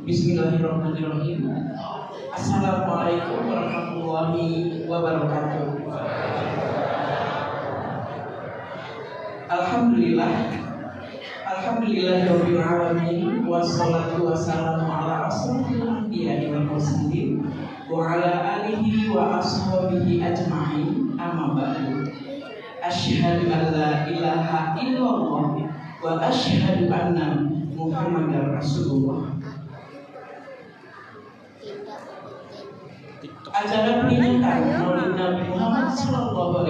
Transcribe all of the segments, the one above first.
Bismillahirrahmanirrahim. Assalamualaikum warahmatullahi wabarakatuh. Alhamdulillahirabbil alamin, wassalatu wassalamu ala asrofil anbiya'i wal mursalin wa ala alihi wa ashabihi ajma'in, amma ba'du. Asyhadu an la ilaha illallah wa asyhadu anna Muhammadar Rasulullah. Acara peringatan Maulid Nabi Muhammad SAW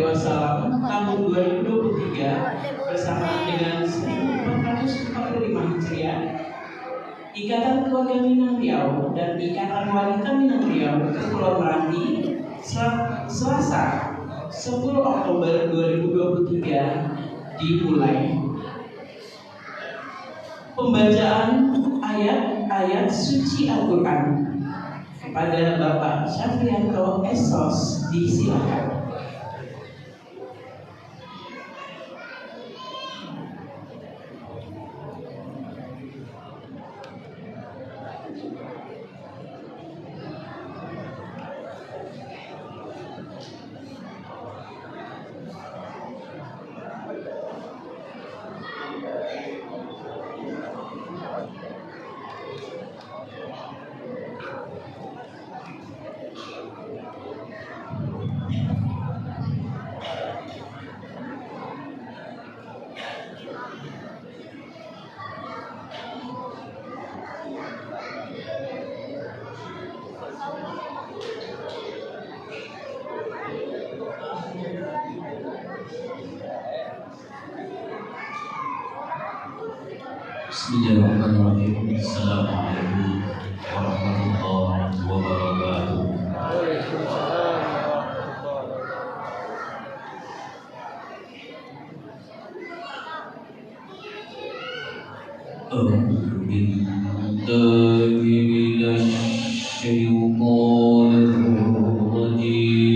tahun 2023 bersama dengan 1445 Hijriah, Ikatan Keluarga Minang Riau dan Ikatan Wanita Minang Riau Kepulauan Meranti, Selasa 10 Oktober 2023 dimulai. Pembacaan ayat-ayat suci Al-Quran kepada Bapak Syafrianto Esos disilakan. Bismillahirrahmanirrahim. Assalamualaikum warahmatullahi wabarakatuh. أعوذ بالله من الشيطان الرجيم.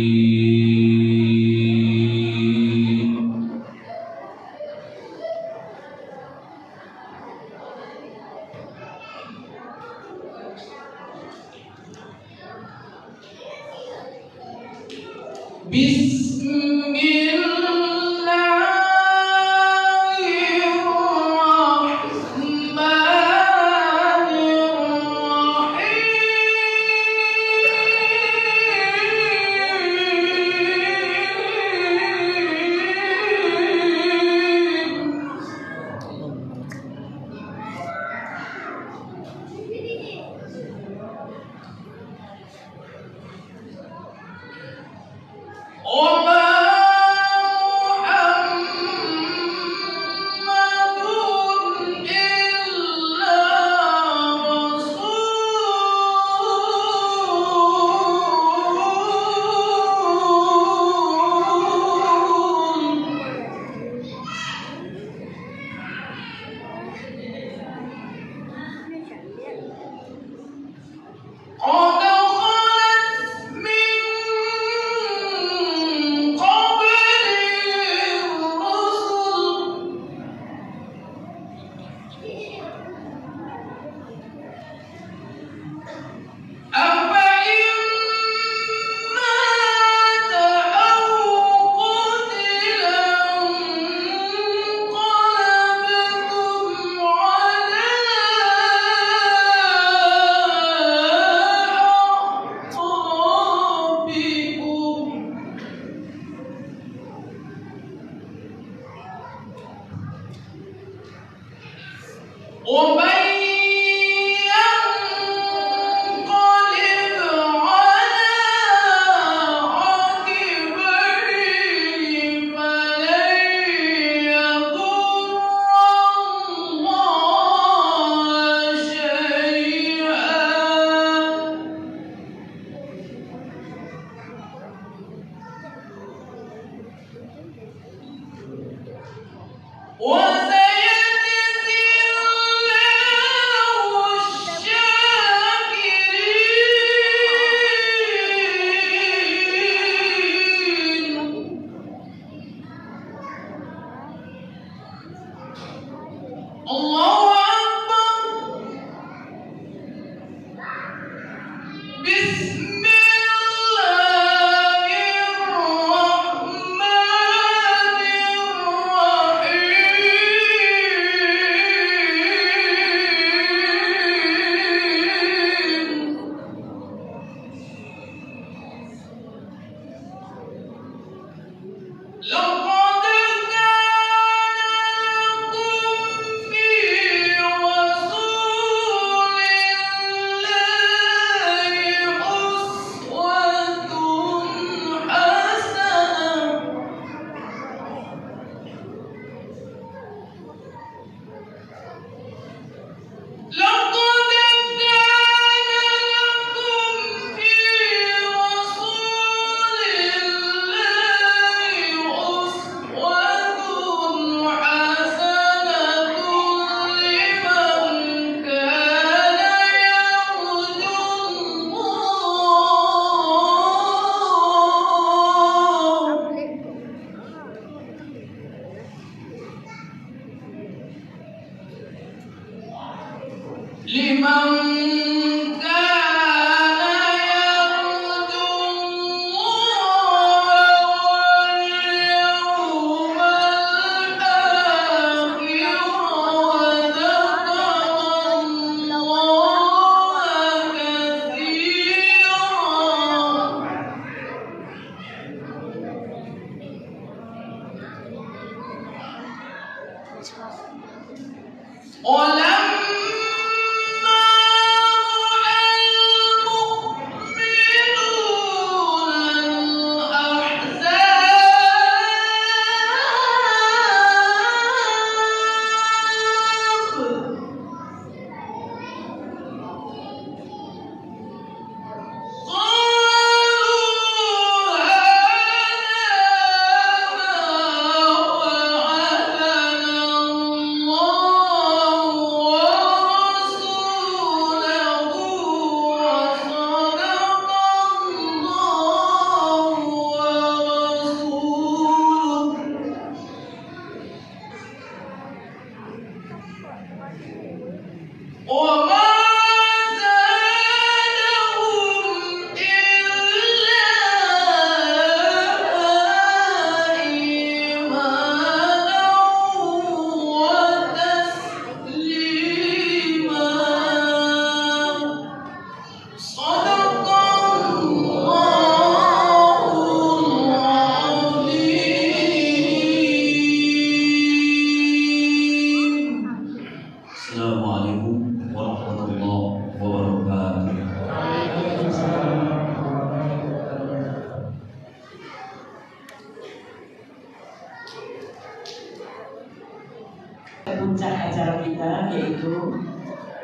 acara kita, yaitu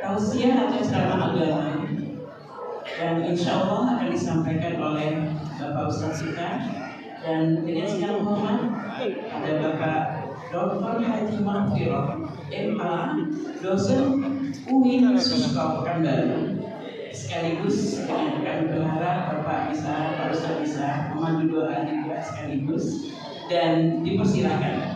tausiah atau ceramah agama, dan insya Allah akan disampaikan oleh Bapak Ustadz kita. Dan dengan segala hormat ada Bapak Dr. Haji Mahfirah MA, dosen UIN Suskop Pekanbaru. Sekaligus kami berharap Bapak Ustadz bisa memandu doa juga sekaligus, dan dipersilakan.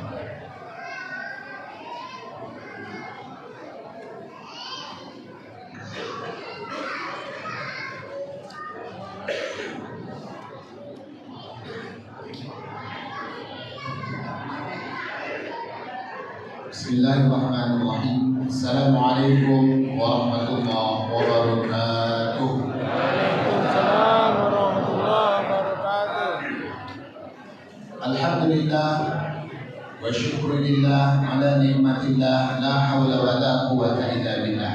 Bismillahirrahmanirrahim. Assalamualaikum warahmatullahi wabarakatuh. Waalaikumsalam warahmatullahi wabarakatuh. Alhamdulillah wa syukurillah ala nikmatillah, la hawla wa la quwwata illa billah.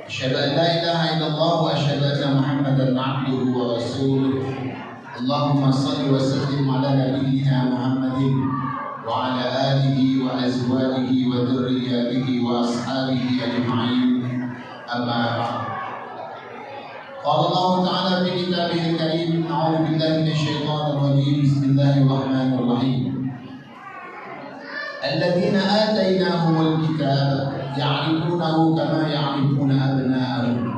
Asyhadu an la ilaha illallah wa asyhadu anna Muhammadan abduhu wa rasuluh. Allahumma shalli wa sallim ala nabiyyina Muhammadin wa ala alihi wa azwajihi wa dhurriyyatihi wa ashabihi ajma'in. Amma ba'd. Qala Allah Ta'ala fi kitabihil karim, a'udzu billahi minasyaitonir rajim. Bismillahirrahmanirrahim. Alladzina atainahumul kitaba ya'rifunahu kama ya'rifuna abna'ahum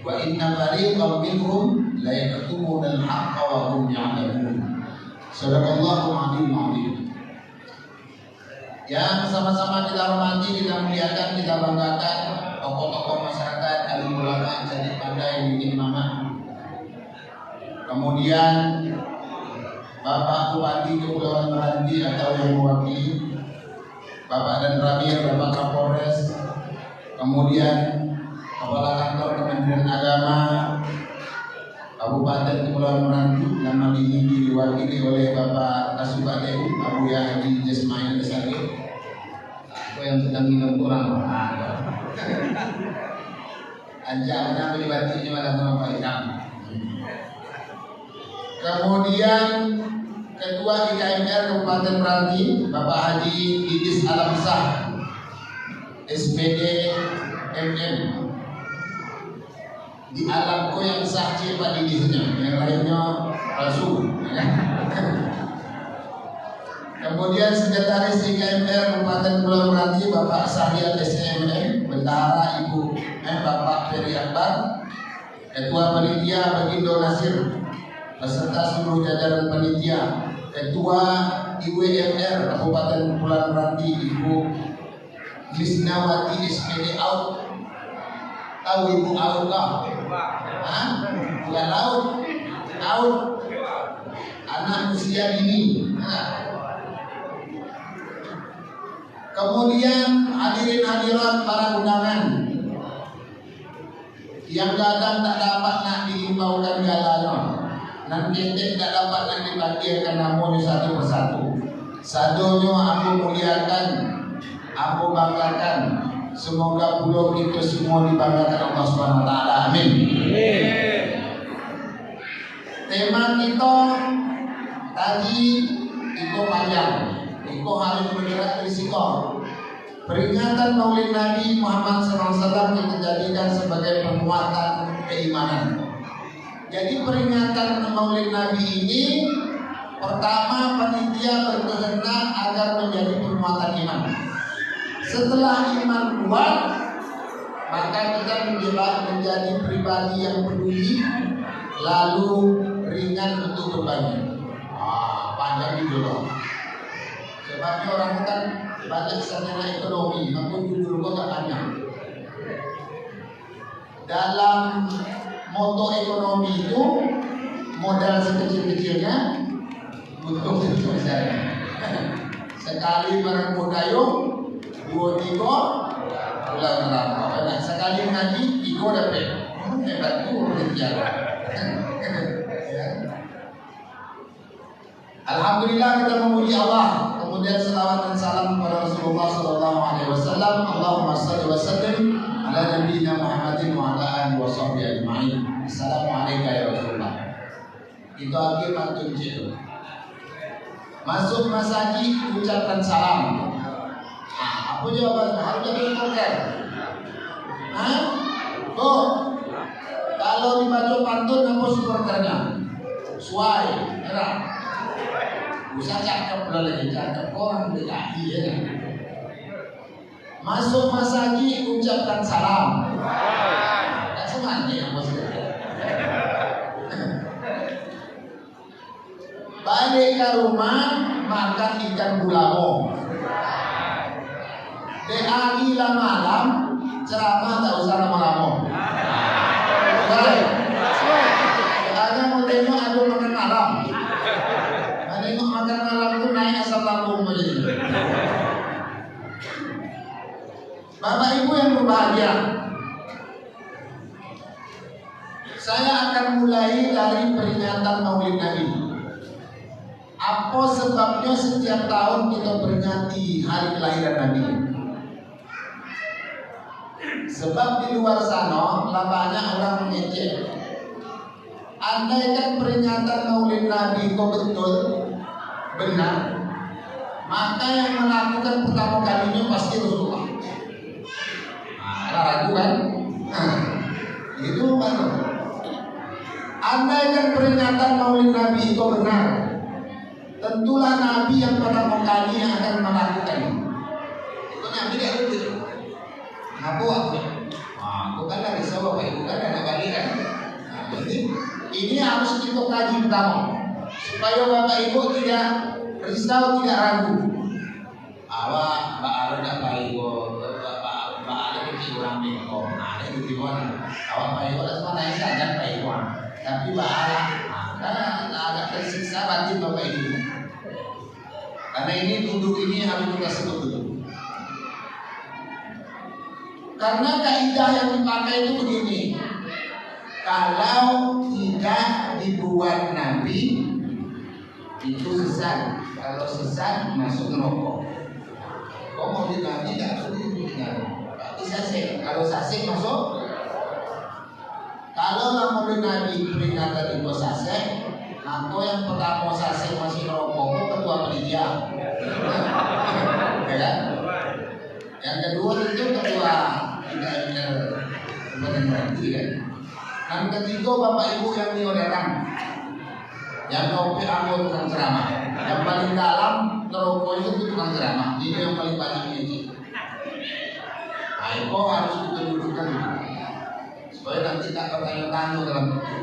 wa inna fariqan minhum la yaktumuna al-haqqa wa hum ya'lamun. Shadaqallahul 'azim. Yang sama-sama kita hormati, kita muliakan, kita banggakan tokoh-tokoh masyarakat, alim ulama, jadi pandai bikin mama. Kemudian Bapak Bupati Kepulauan Meranti atau yang mewakili, Bapak dan Ramil, Bapak Kapolres, kemudian Kepala Kantor Kementerian Agama Kabupaten Kepulauan Meranti, nama ini diwakili oleh Bapak Kasubageu Abu Yahdi Jesmail Besari. Aku yang sedang minum kurang. Anjangnya melibati malah sama Pak Idam. Kemudian Ketua IKMR Kabupaten Meranti, Bapak Haji Idis Alamsah, SPD MM. Di alamku yang sah Pak Idisnya, yang lainnya palsu. Kemudian Sekretaris IKMR Kabupaten Kepulauan Meranti, Bapak Sahriat SMM, Bendahara Ibu Bapak Ferry Akbar, Ketua Panitia Bagindo Nasir, beserta seluruh jajaran panitia, Ketua IWMR Kabupaten Kepulauan Meranti, Ibu Lisnawati SPD Out. Tahu Ibu Out kah? Bukan laut, Out. Anak usia dini. Kemudian hadirin hadirat para undangan yang kadang tak dapat nak dihimbaukan galanya, nanti tak dapat nak dibagikan namanya satu persatu. Sadonya aku muliakan, aku banggakan. Semoga pulau kita semua dibanggakan Allah Subhanahu Wa Taala. Amin. Tema kita tadi itu panjang. Iko harus bergerak risiko. Peringatan Maulid Nabi Muhammad SAW kita jadikan sebagai penguatan keimanan. Jadi peringatan Maulid Nabi ini pertama panitia berkehendak agar menjadi penguatan iman. Setelah iman kuat, maka kita menjadi pribadi yang peduli, lalu ringan untuk berbagi. Panjang itu loh. Sebabnya orang kan banyak sarjana ekonomi, maupun judul gua gak banyak. Dalam moto ekonomi itu modal sekecil-kecilnya untuk besar. Sekali merengkuh dayung, 2 tiga pulang neraka. Nah, sekali ngaji, 3 dapat. Hebat tuh berjalan. Alhamdulillah kita memuji Allah. Kemudian selawat dan salam kepada Rasulullah SAW. Allahumma salli wa sallim ala nabiyyina Muhammadin wa ala alihi wa sahbihi ajma'in. Assalamualaikum ya Rasulullah. Itu lagi pantun itu. Masuk masjid ucapkan salam. Apa jawabannya? Harus jadi supporter. Hah? Kok? Kalau dibaca pantun apa supporternya? Suai, enak. Bisa cakep lagi, cakep orang bergahi ya kan? Masuk Mas Haji ucapkan salam. Tak sengaja yang bos. Balik ke rumah makan ikan bulamo. Deagi malam ceramah tak usah lama-lama. Baik. Ada mau tengok ada makan malam. Tengok makan malam itu naik asal lambung begini. Bapak Ibu yang berbahagia, saya akan mulai dari peringatan Maulid Nabi. Apa sebabnya setiap tahun kita peringati hari kelahiran Nabi? Sebab di luar sana banyak orang mengejek. Andaikan peringatan Maulid Nabi itu betul benar, maka yang melakukan pertama kalinya pasti Rasulullah. Ragu kan? Itu baru. Andaikan peringatan Maulid Nabi itu benar, tentulah Nabi yang pertama kali yang akan melakukannya. Itu Nabi tidak betul. Kenapa aku? Aku kan dari Sabah, Pak Ibu kan ada balikan. Ini harus kita kaji pertama, supaya Bapak Ibu tidak risau, tidak ragu. Awak Mbak Ala tak baik kok, Mbak Ala kecil orang Mekong. Nah, ini gimana? Awak Pak Ibu tak semua naik saja Pak Ibu. Tapi Mbak Ala, agak tersiksa batin Bapak Ibu. Karena ini duduk ini harus kita sebut dulu. Karena kaidah yang dipakai itu begini. Kalau tidak dibuat Nabi itu sesat. Kalau sesat masuk neraka. Kok mau Nabi tidak perlu dibuat? Berarti sasik. Kalau sasik masuk. Kalau Maulid Nabi peringatan itu sasik, maka yang pertama sasik masih neraka ketua panitia. Ya kan? Yang kedua itu ketua berarti kan. Dan ketiga Bapak Ibu yang dioleran, yang kopi aku tukang ceramah, yang paling dalam neraka itu tukang ceramah. Ini yang paling banyak ini. Nah, itu harus kita dudukkan supaya nanti tak bertanya-tanya dalam itu.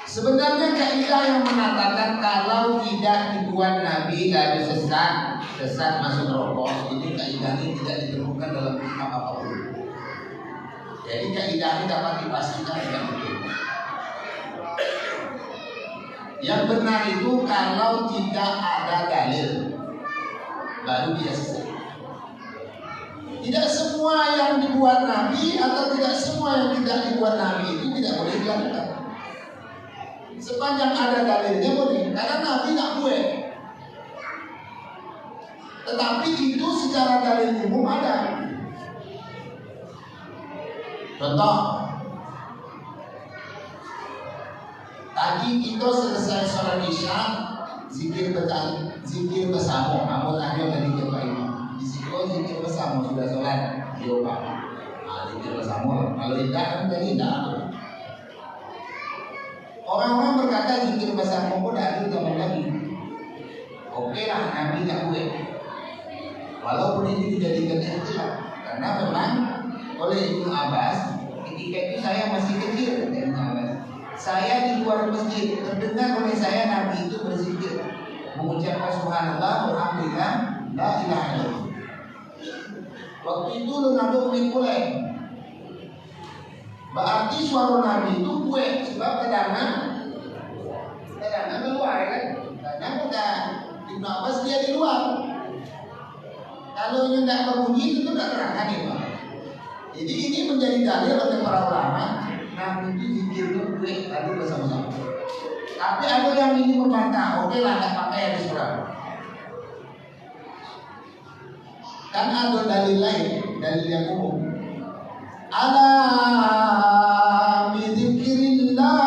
Sebenarnya kaidah yang mengatakan kalau tidak dibuat Nabi dari sesat masuk neraka, ini kaidah ini tidak ditemukan dalam kitab apapun. Jadi kaidah ini dapat dipastikan dengan betul. Yang benar itu kalau tidak ada dalil, baru dia sesat. Tidak semua yang dibuat Nabi atau tidak semua yang tidak dibuat Nabi itu tidak boleh dilakukan. Sepanjang ada dalilnya boleh, karena Nabi tak boleh. Tetapi itu secara dalil umum ada. Contoh, tadi kita selesai sholat isya, zikir bersama. Namun tadi tadi kita imam. Di situ zikir bersama sudah sholat, diubah. Zikir bersama. Kalau tidak kan tadi tidak. Orang-orang berkata zikir bersama pun ada zaman Nabi. Oke lah, Nabi tak boleh. Walaupun ini dijadikan istilah, karena memang oleh Ibnu Abbas ketika itu saya masih kecil. Saya di luar masjid terdengar oleh saya Nabi itu berzikir, mengucapkan subhanallah walhamdulillah la ilaha illallah. Waktu itu Ronaldo mulai. Berarti suara Nabi itu gue sebab kadang keluar kan. Kadang ada Ibnu Abbas dia di luar. Kalau yang tidak berbunyi itu tidak terangkan ya Pak. Jadi ini menjadi dalil oleh para ulama. Nabi itu zikir itu gue tadi bersama-sama. Tapi ada yang ini membantah, oke lah tidak pakai hadis Quran. Kan ada dalil lain, dalil yang umum. Ala bidzikrillah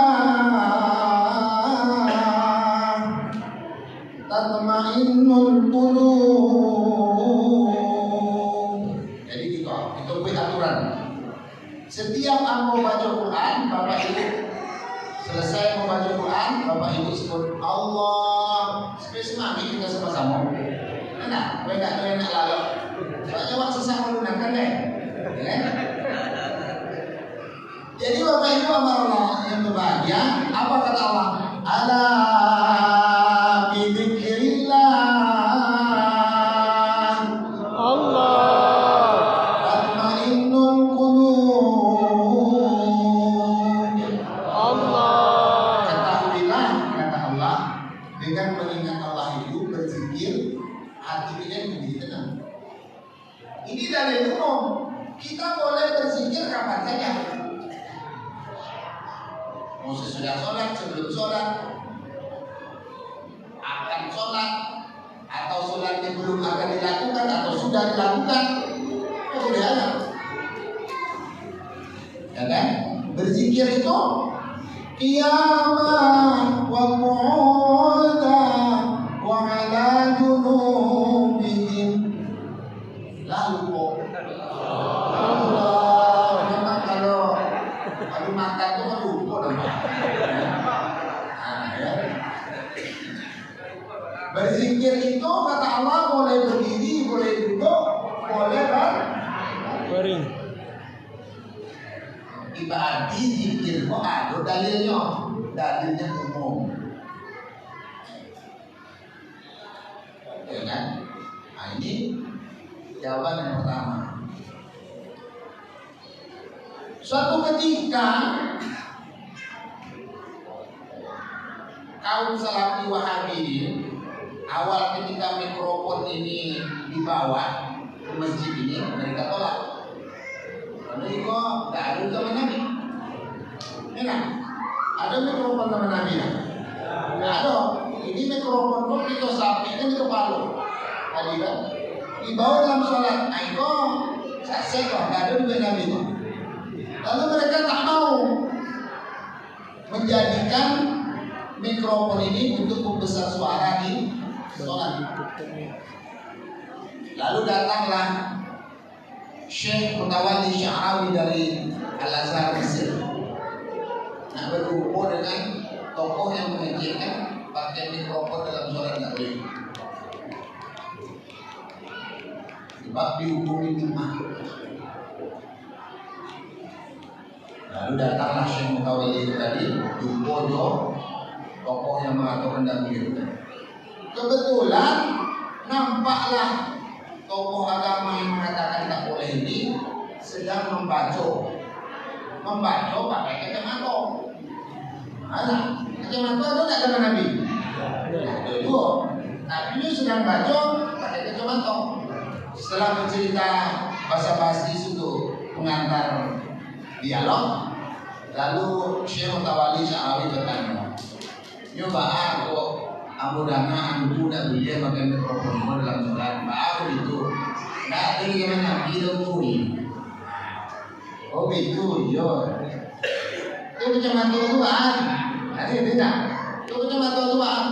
tatma'innul qulub. Setiap mau baca Quran, Bapak Ibu selesai membaca Quran, Bapak Ibu sebut Allah. Semangat kita sama-sama. Nah, gue nggak enak lalu. Soalnya waktu sesama menggunakan deh. Jadi Bapak Ibu Allah yang berbahagia, apa kata Allah? Ala bidzikrillah tatma'innul qulub. Ketahuilah kata Allah, dengan mengingat Allah itu berzikir, hati kita menjadi tenang. Ini dalil umum. Kita boleh berzikir kapan saja. Mau sesudah sholat, sebelum sholat, akan sholat, atau sholatnya belum akan dilakukan, atau sudah dilakukan, itu boleh aja. Ya kan? Berzikir itu qiyamah wa qu'udah wa 'ala junubihim. Lalu kok Allah, memang kalau makan itu kan lupa dong. Berzikir itu kata Allah boleh berdiri, boleh duduk, boleh Baring. Ibadi zikir kok ada dalilnya umum. Ya kan? Nah ini jawaban yang pertama. Suatu ketika kaum Salafi Wahabi awal ketika mikrofon ini dibawa ke masjid ini mereka tolak. Karena itu tidak ada zaman Nabi. Ya kan? Ada mikrofon zaman Nabi ya? Ada. Ini mikrofon kok itu sapi kan itu palu. Tadi kan dibawa dalam sholat. Ayo saya kok tidak ada juga Nabi itu. Lalu mereka tak mau menjadikan mikrofon ini untuk membesar suara di sholat. Lalu datanglah Syekh Mutawalli Sya'rawi dari Al-Azhar Mesir. Nah, berhubung dengan tokoh yang mengajarkan pakai mikrofon dalam sholat tidak boleh. Sebab dihukumi bid'ah. Lalu datanglah Syekh Mutawalli itu tadi, Jumbodo, tokoh yang mengatakan dan begitu. Kebetulan nampaklah tokoh agama yang mengatakan tak boleh ini sedang membaca pakai kacamata. Ada kacamata itu tak ada Nabi. Itu Nabi itu sedang baca pakai kacamata. Setelah bercerita basa-basi itu pengantar dialog, lalu Syekh Mutawalli Sya'rawi bertanya, nyoba aku amudana anu nak boleh pakai mikrofon dalam sholat, aku itu nggak ada gimana kita mui. Oh betul, yo. Itu kacamata Tuhan, ada tidak? Itu kacamata Tuhan.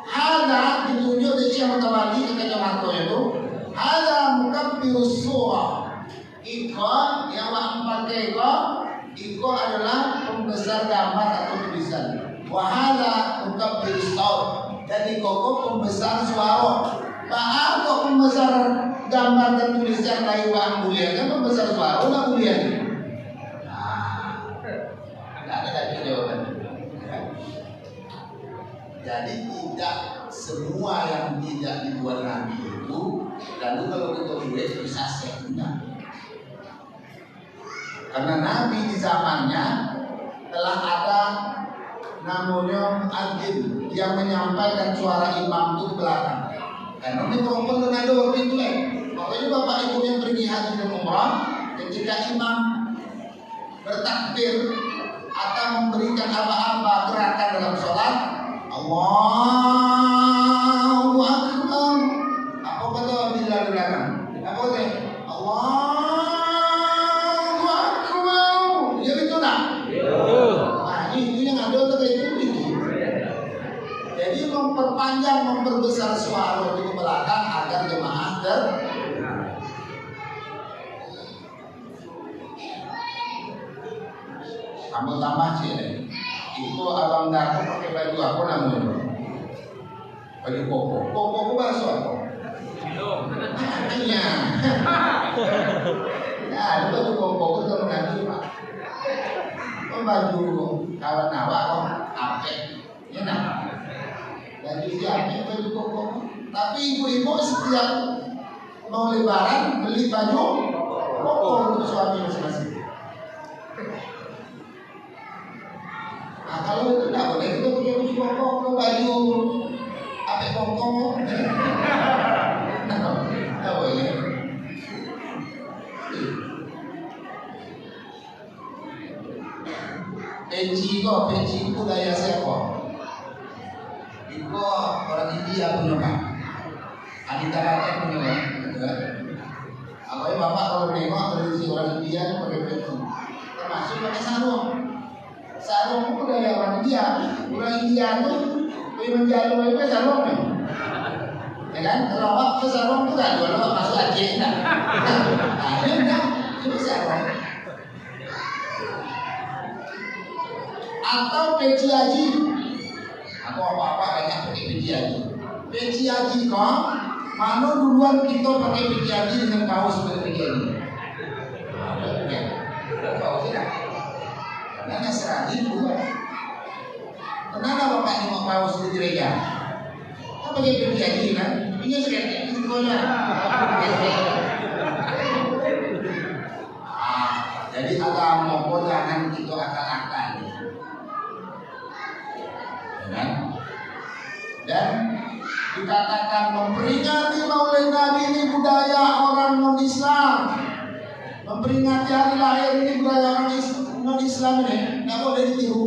Ada ditunjuk di Syekh Mutawalli kacamata itu. Ada mukabbirus surah. Iko yang pakai iko adalah pembesar gambar atau tulisan. Wahala mukabbir saut dan iko pembesar suara. Pak kok pembesar gambar dan tulisan lain wa mulia kan pembesar suara lah mulia. Nah, tidak ada lagi jawaban. Jadi tidak semua yang tidak dibuat Nabi itu lalu kalau kita buat bisa sehingga. Karena Nabi di zamannya telah ada namanya muadzin yang menyampaikan suara imam itu ke belakang. Karena mikrofon dan ada waktu itu makanya Bapak Ibu yang pergi haji dan umrah, ketika imam bertakbir atau memberikan apa-apa gerakan dalam sholat, Allahu Akbar. Apa kata bila di belakang? Apa kata? Allah. Jadi memperpanjang, memperbesar suara di belakang agar jemaah Kamu tambah sih. Itu abang aku pakai baju apa namanya? Baju koko. Koko bahasa apa? Hanya. Nah, ada baju koko itu mengaji pak. Baju kawan awak kok apek, ya nak. Baju siapa baju koko. Tapi ibu-ibu setiap mau lebaran beli baju koko untuk suami masing-masing. Nah, kalau itu tidak boleh kita pakai baju koko, ke baju apek koko. Tidak boleh. Peci itu gaya siapa? Itu orang India punya pak. Anita Raja punya pak. Apalagi bapak kalau nengok tradisi orang India itu pakai peci. Termasuk pakai sarung. Sarung itu gaya orang India. Orang India itu menjalur itu sarungnya. Ya kan? Kalau awak ke sarung itu kan kalau awak masuk Aceh kan. Nah, ini enggak. Itu sarung. Atau peci haji. Aku apa-apa banyak pakai peci haji. Peci haji kok, mana duluan kita pakai peci haji dengan kaos seperti ini? Kaos tidak. Karena Nasrani duluan. Kenapa bapak ini mau kaos di gereja? Apa pakai peci haji kan? Ini sekarang itu sekolah. Jadi agama pun jangan kita akal-akal. Dan dikatakan memperingati Maulid Nabi ini budaya orang non-Islam. Memperingati hari lahir ini budaya orang non-Islam ini tidak boleh ditiru.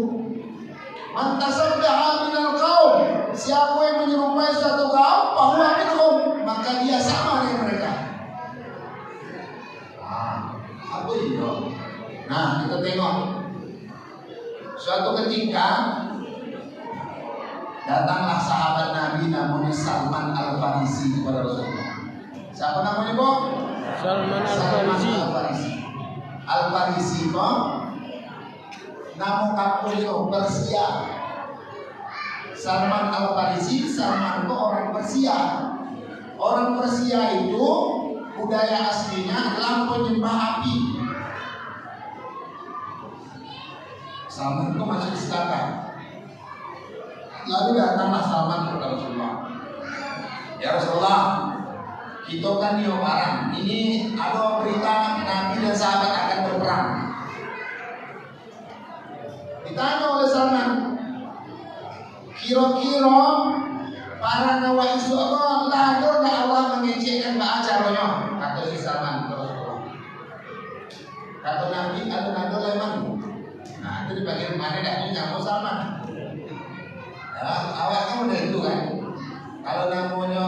Man tasabbaha minal qaum, siapa yang menyerupai suatu kaum, fahuwa minhum, maka dia sama dengan mereka. Apa itu? Nah, kita tengok. Suatu ketika datanglah sahabat Nabi namanya Salman Al-Farisi kepada Rasulullah. Siapa namanya kok? Salman Al-Farisi. Al-Farisi kok nama kampungnya Persia. Salman Al-Farisi, Salman itu orang Persia. Orang Persia itu budaya aslinya adalah penyembah api. Salman itu masuk Islam. Lalu datanglah Salman kepada Rasulullah. Ya Rasulullah, kita kan barang. Ini ada berita Nabi dan sahabat akan berperang. Ditanya oleh Salman, kira-kira para nawai isu Allah lalu Allah mengecekkan acaranya. Kata si Salman kepada Rasulullah. Kata Nabi, ada leman. Nah itu di bagian mana dah nyamuk Salman. Awaknya udah itu kan. Kalau namanya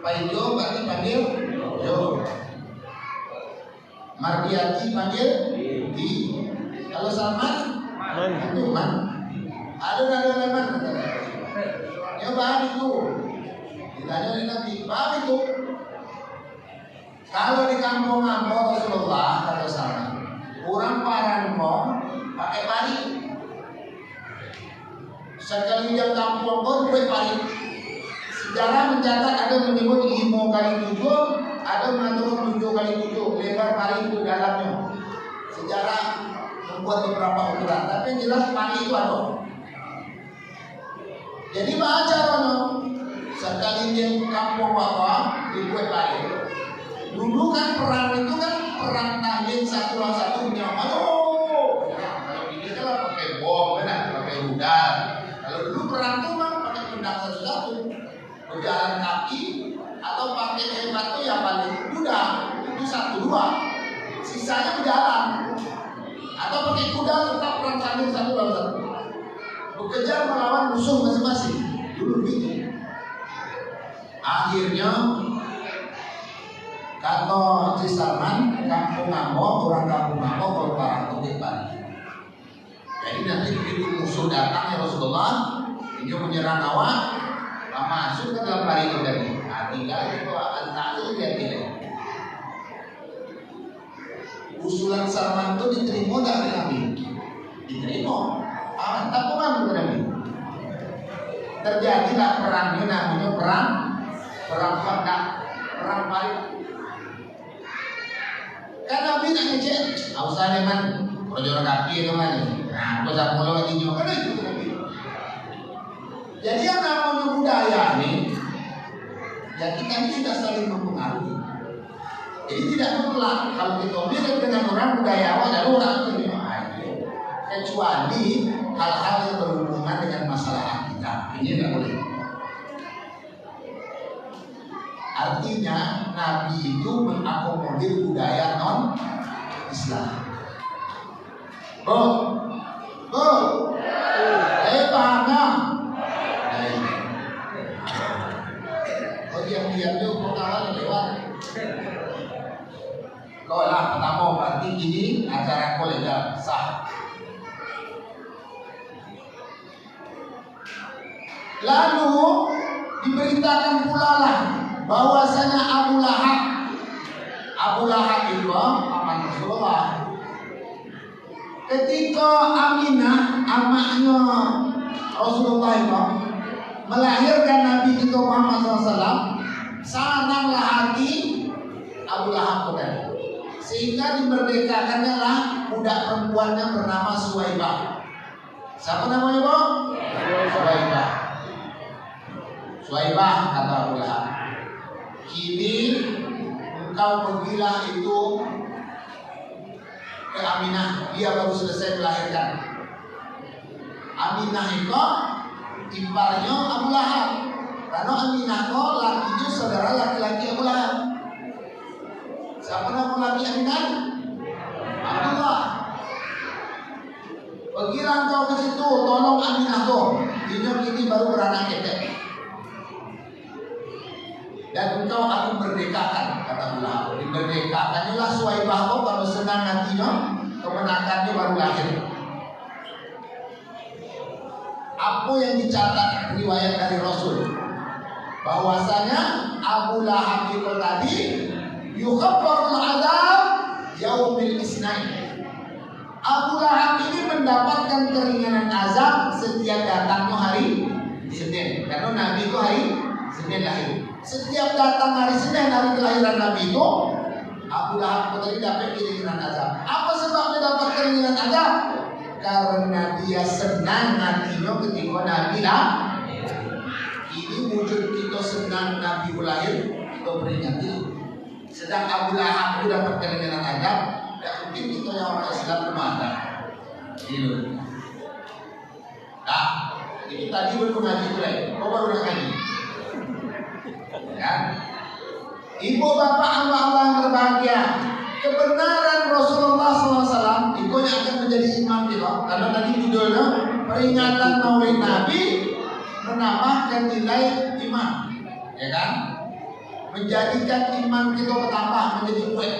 Paijo berarti panggil Jo. Mardiati panggil Di. Kalau Salman itu Man. Ada leman. Ya paham itu. Ditanya oleh Nabi, paham itu. Kalau di kampung Ambo Rasulullah kata Salman, orang Parangko pakai pari. Sekali yang kampung pun buat pari. Sejarah mencatat ada menyebut 5 kali 7, ada mengatur 7 kali 7 lebar pari itu dalamnya. Sejarah membuat beberapa ukuran, tapi yang jelas pari itu ada. Jadi baca mana? Sekali yang kampung apa dibuat pari. Dulu kan perang itu kan perang tahlil 1 lawan 1 punya. Aduh, kalau ini kan pakai bom, kan pakai rudal. Kalau dulu perang itu memang pakai pedang satu-satu, berjalan kaki atau pakai hebat itu yang paling mudah itu 1-2, sisanya berjalan atau pakai kuda tetap perang sambil 1 lawan 1, bekerja melawan musuh masing-masing. Dulu begitu. Akhirnya kata si Salman, kampung Ambo, orang kampung Ambo berperang untuk Bali. Jadi nanti begitu musuh datang ya Rasulullah, ini menyerang awak, masuk ke dalam pari itu tadi. Tinggal itu akan tahu dia tidak. usulan Salman itu diterima dari Nabi? Diterima. Tak pernah kepada Nabi. Terjadilah perangnya namanya perang Khandaq, perang Parit. Kan Nabi nak ngecek, usah deh man, kalau kaki itu man, nah aku tak mau lagi juga, kan itu Nabi. Jadi yang namanya budaya nih, ya kita ini sudah saling mempengaruhi. Jadi tidak mutlak kalau kita mirip dengan orang budayawan dan orang itu, kecuali hal-hal yang berhubungan dengan masalah akidah, ini tidak boleh. Artinya Nabi itu mengakomodir budaya non-Islam. Paham tak? Diam-diam tu pengawalan lewat. Kau lah pertama berarti ini acara kolegal sah. Lalu diberitakan pula lah bahwasanya Abu Lahab itu paman Rasulullah. Ketika Aminah amaknya Rasulullah itu melahirkan Nabi kita Muhammad SAW, senanglah hati Abu Lahab tadi. Sehingga dimerdekakannya lah budak perempuannya bernama Suwaibah. Siapa namanya, Bang? Suwaibah kata Abu Lahab, kini engkau pergilah itu ke Aminah, dia baru selesai melahirkan. Aminah itu iparnya Abu Lahab, karena Aminah itu lakinya saudara laki-laki Abu Lahab. Siapa nama laki Aminah? Abdullah. Pergilah engkau ke situ, tolong Aminah tuh, dia kini baru beranak ketek. Dan engkau aku merdekakan, kata Abu Lahab. Dimerdekakannya Suwaibah kalau senang hatinya, kemenakannya baru lahir. Apa yang dicatat riwayat dari Rasul, bahwasanya Abu Lahab itu tadi yukhaffarul azab yaumil isnain. Abu Lahab ini mendapatkan keringanan azab setiap datangnya hari Senin, karena Nabi itu hari Senin lahir. Setiap datang hari Senin, hari kelahiran Nabi itu, Abu Lahab tadi dapat keringanan azab. Apa sebabnya dapat keringanan azab? Karena dia senang hatinya ketika Nabi lahir. Ini wujud kita senang Nabi lahir, kita peringati. Sedang Abu Lahab itu dapat keringanan azab, tidak mungkin kita yang orang Islam bermata. Itu. Nah, itu tadi baru ngaji mulai. Kau baru ngaji. Ya. Ibu bapak Allah yang berbahagia, kebenaran Rasulullah SAW itu yang akan menjadi imam kita. Karena tadi judulnya peringatan Maulid Nabi menambahkan nilai iman, ya kan? Menjadikan iman kita bertambah menjadi kuat.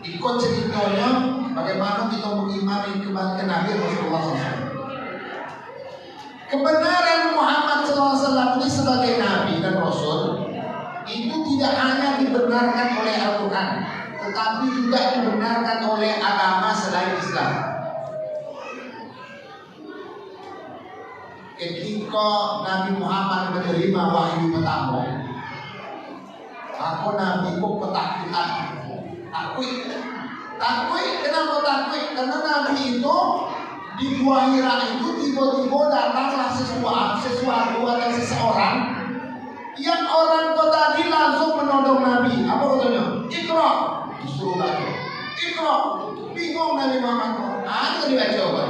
Ikut ceritanya bagaimana kita mengimani kembali ke Nabi Rasulullah SAW. Kebenaran Muhammad SAW ini sebagai Nabi dan Rasul itu tidak hanya dibenarkan oleh Al-Quran, tetapi juga dibenarkan oleh agama selain Islam. Ketika Nabi Muhammad menerima wahyu pertama, aku Nabi pun ketakutan. Takut, kenapa takut? Karena Nabi itu di Gua Hira itu tiba-tiba datanglah sesuatu atau seseorang yang orang kota tadi langsung menodong Nabi. Apa katanya? Iqra, disuruh baca. Iqra, bingung Nabi Muhammad. Itu dibaca apa?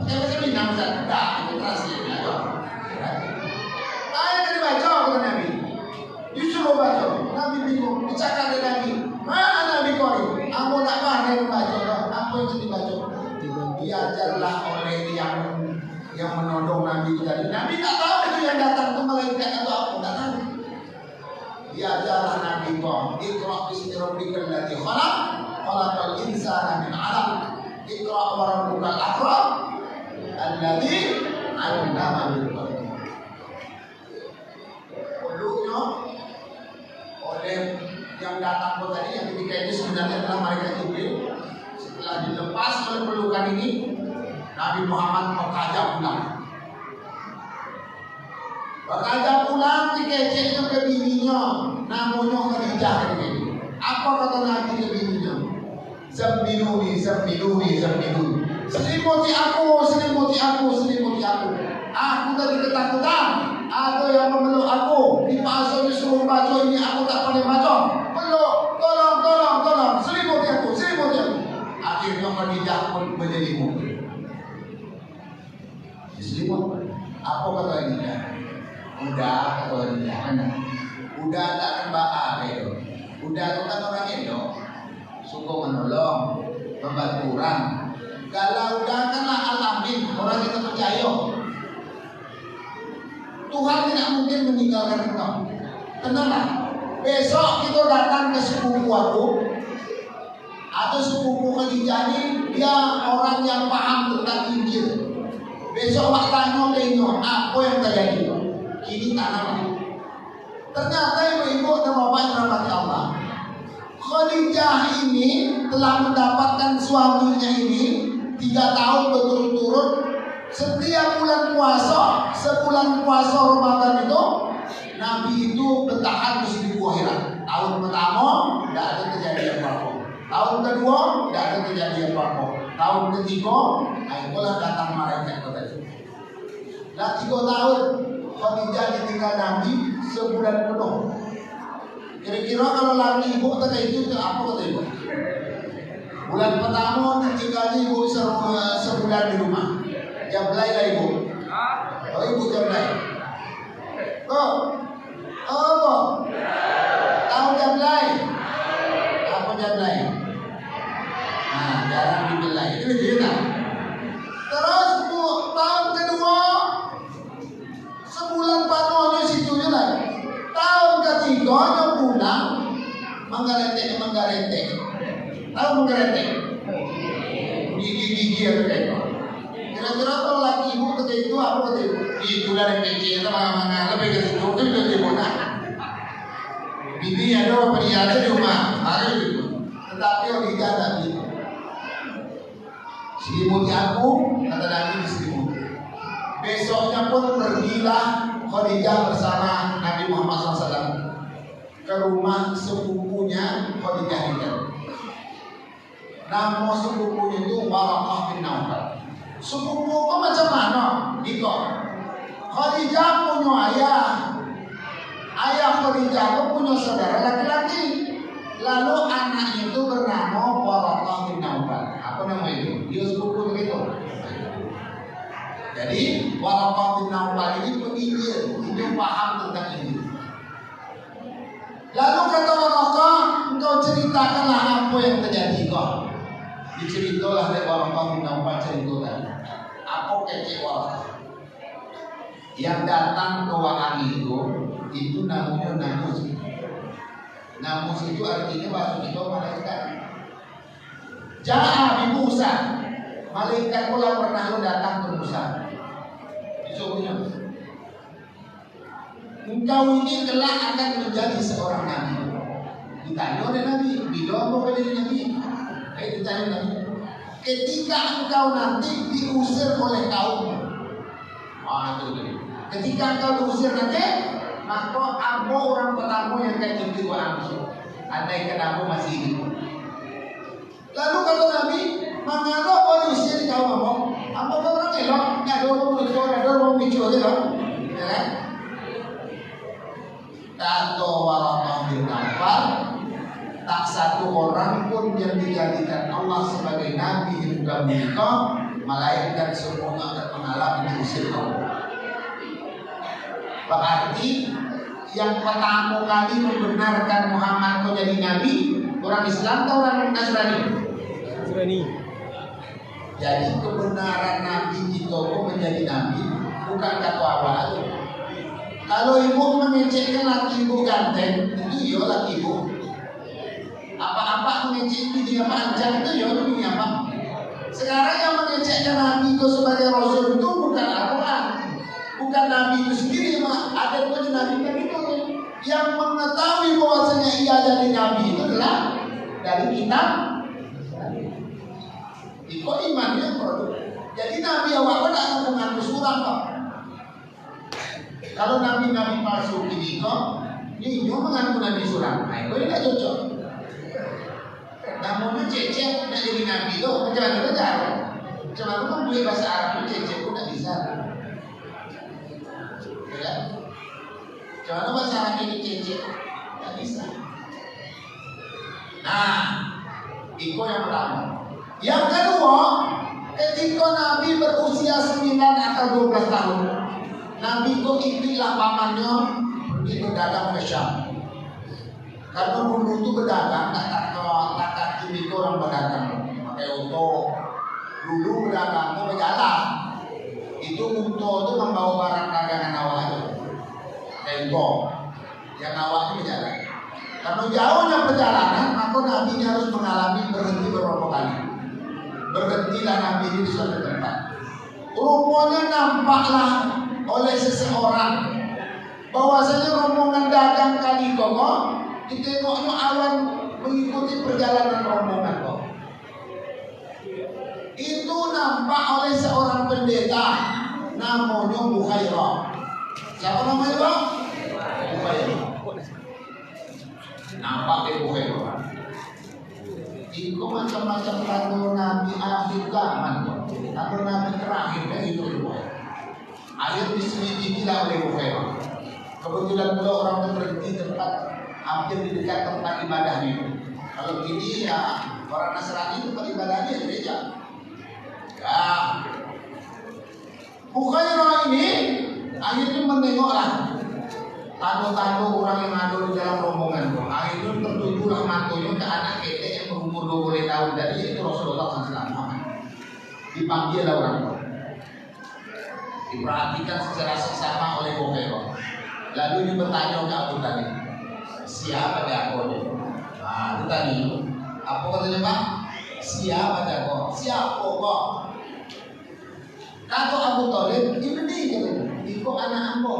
Pakai bahasa Minang Ustaz? Tak, itu translate aja. Ayat dibaca kata Nabi. Disuruh baca. Nabi bingung. Dicakap dengan Nabi. Mana Nabi kau? Aku tak pandai membaca. Apa itu dibaca? Diajarlah oleh yang menodong Nabi itu tadi. Nabi tak tahu itu yang datang itu malaikat atau apa, tak tahu. Diajarlah Nabi kau. Iqra bismi rabbikal ladzi khalaq, khalaqal insana min 'alaq. Iqra wa rabbukal akram alladzi 'allama bil qalam. Oleh yang datang tadi yang ketika itu sebenarnya adalah malaikat oleh pelukan ini, Nabi Muhammad berkaja pulang. Berkaja pulang dikeceknya ke bininya, namanya Khadijah. Apa kata Nabi ke bininya? Zammiluni. Selimuti aku. Aku tadi ketakutan. Ada yang memeluk aku. Di pasal disuruh baca ini aku tak pandai baca. Peluk, tolong. Selimuti aku. Akhirnya Khadijah pun menyelimut. Diselimut. Apa kata Khadijah? Udah kata Khadijah. Udah tak akan ba'a gitu. Udah itu kan orang Indo. Suka menolong, membantu orang. Kalau udah kanlah alamin, orang kita percaya Tuhan tidak mungkin meninggalkan engkau. Tenanglah. Besok kita datang ke sepupu aku atau sepupu Khadijah ini, dia orang yang paham tentang Injil. Besok waktanya tengok apa yang terjadi. Kini tanamlah. Ternyata ibu-ibu dan bapak yang dirahmati Allah, Khadijah ini telah mendapatkan suaminya ini 3 tahun berturut-turut. Setiap bulan puasa, sebulan puasa Ramadan itu, Nabi itu bertahan di seribu akhirat. Tahun pertama tidak ada kejadian apa-apa. Tahun kedua tidak ada kejadian apa-apa. Tahun ketiga, itulah datang malaikat tadi. Nah 3 tahun Khadijah ditinggal Nabi sebulan penuh. Kira-kira kalau laki ibu kata itu apa kata ibu? Bulan pertama tinggalnya ibu sebulan di rumah. Jablay lah ibu. Oh ibu jablay. Apa? Tahu jablay? Apa jablay? Nah, jarang dibelai. Itu dia. Terus bu, tahun kedua sebulan panuhnya situ juga. Tahun ketiganya pulang menggaretek. Tahu menggaretek? Gigi atau kayak itu. Kira-kira kalau laki ibu ketika itu apa kata ibu? Itu dari kecil itu mana lebih ke situ itu ibu nak. Bibi ada apa di rumah hari itu. Tetapi orang tidak ada itu. Selimuti aku kata Nabi diselimuti. Besoknya pun pergilah Khadijah bersama Nabi Muhammad SAW ke rumah sepupunya Khadijah itu. Nama sepupunya itu Waraqah bin Naufal. Sepupu kok macam mana? Gitu. Khadijah punya ayah. Ayah Khadijah itu punya saudara laki-laki. Lalu anaknya itu bernama Waraqah bin Naufal. Apa nama itu? Dia sepupu begitu. Jadi Waraqah bin Naufal ini penginjil, dia paham tentang ini. Lalu kata Waraqah, engkau ceritakanlah apa yang terjadi kau. Diceritalah oleh Waraqah bin Naufal ceritakan. Apa kecek Waraqah? Yang datang ke Wa'an itu namanya Namus. Namus itu artinya bahasa kita malaikat. Ja'a bi Musa. Malaikat pula pernah datang ke Musa. Disuruhnya, engkau ini kelak akan menjadi seorang nabi. Ditanya oleh Nabi, bila mau menjadi nabi? Ditanya Nabi, ketika engkau nanti diusir oleh kaum. Ketika engkau diusir nanti, maka apa orang pertama yang akan jadi wa'amsu? Andai kenapa masih hidup. Lalu kata Nabi, mengapa kau diusir kau ngomong? Apa kau orang elok? Nggak ada orang mengejar, ada orang mengejar elok. Ya kan? Kata Waraqah bin Naufal, tak satu orang pun yang dijadikan Allah sebagai nabi di muka mereka, malaikat semuanya akan mengalami diusir kau. Berarti yang pertama kali membenarkan Muhammad kau jadi nabi, orang Islam atau orang Nasrani? Nasrani. Jadi kebenaran Nabi itu menjadi nabi bukan kata awal. Kalau ibu mengecekkan laki ibu ganteng, itu ya laki ibu. Apa-apa mengecek dia panjang itu ya ini apa? Sekarang yang mengecekkan Nabi itu sebagai Rasul itu bukan Al-Quran, bukan Nabi itu sendiri, ada pun Nabi yang itu yang mengetahui bahwasanya ia jadi Nabi itu adalah dari kitab. Iko imannya produk. Jadi Nabi awak tidak mengaku surang kok. Kalau nabi-nabi palsu ini kok, ini mengaku nabi surang. Nah itu tidak cocok. Namun cecep nak jadi nabi itu macam mana cara? Macam mana membuat bahasa Arab itu cecep pun tidak bisa. Ya? Macam mana bahasa Arab ini cecep? Tidak bisa. Nah, itu yang pertama. Yang kedua, ketika Nabi berusia 9 atau 12 tahun, Nabi itu ikutlah pamannya pergi berdagang ke Syam. Karena dulu itu berdagang, tak ini itu orang berdagang pakai unta. Dulu berdagang itu berjalan. Itu unta itu membawa barang dagangan awak itu. Tempo yang awak itu berjalan. Karena jauhnya perjalanan, maka Nabi ini harus mengalami berhenti beberapa kali. Berhentilah Nabi di suatu tempat. Rupanya nampaklah oleh seseorang bahwasanya rombongan dagang kali kok ditengoknya awan mengikuti perjalanan rombongan kok. Itu nampak oleh seorang pendeta namanya Bukhairah. Siapa namanya Bang? Bukhairah. Nampak di Bukhairah. Itu macam-macam tanda Nabi akhir zaman, tanda Nabi terakhir itu Bukhairah. Air diselidiki oleh Bukhairah. Kebetulan pula orang itu berhenti tempat hampir di dekat tempat ibadahnya. Kalau ini ya orang Nasrani tempat ibadahnya gereja. Ya, Bukhairah ini akhirnya menengoklah tanda-tanda orang yang ada di dalam rombongan. Akhirnya tertujulah matanya ke anak ketek yang berumur 20 tahun tadi, yaitu Rasulullah SAW. Dipanggil orang itu. Diperhatikan secara seksama oleh Bukhairah. Lalu dia bertanya ke Abu Talib, siapa dia kau? Nah, itu tadi. Apa katanya Pak? Siapa dia kau? Siapa kau? Kata Abu Talib, ini dia katanya. Itu anak aku.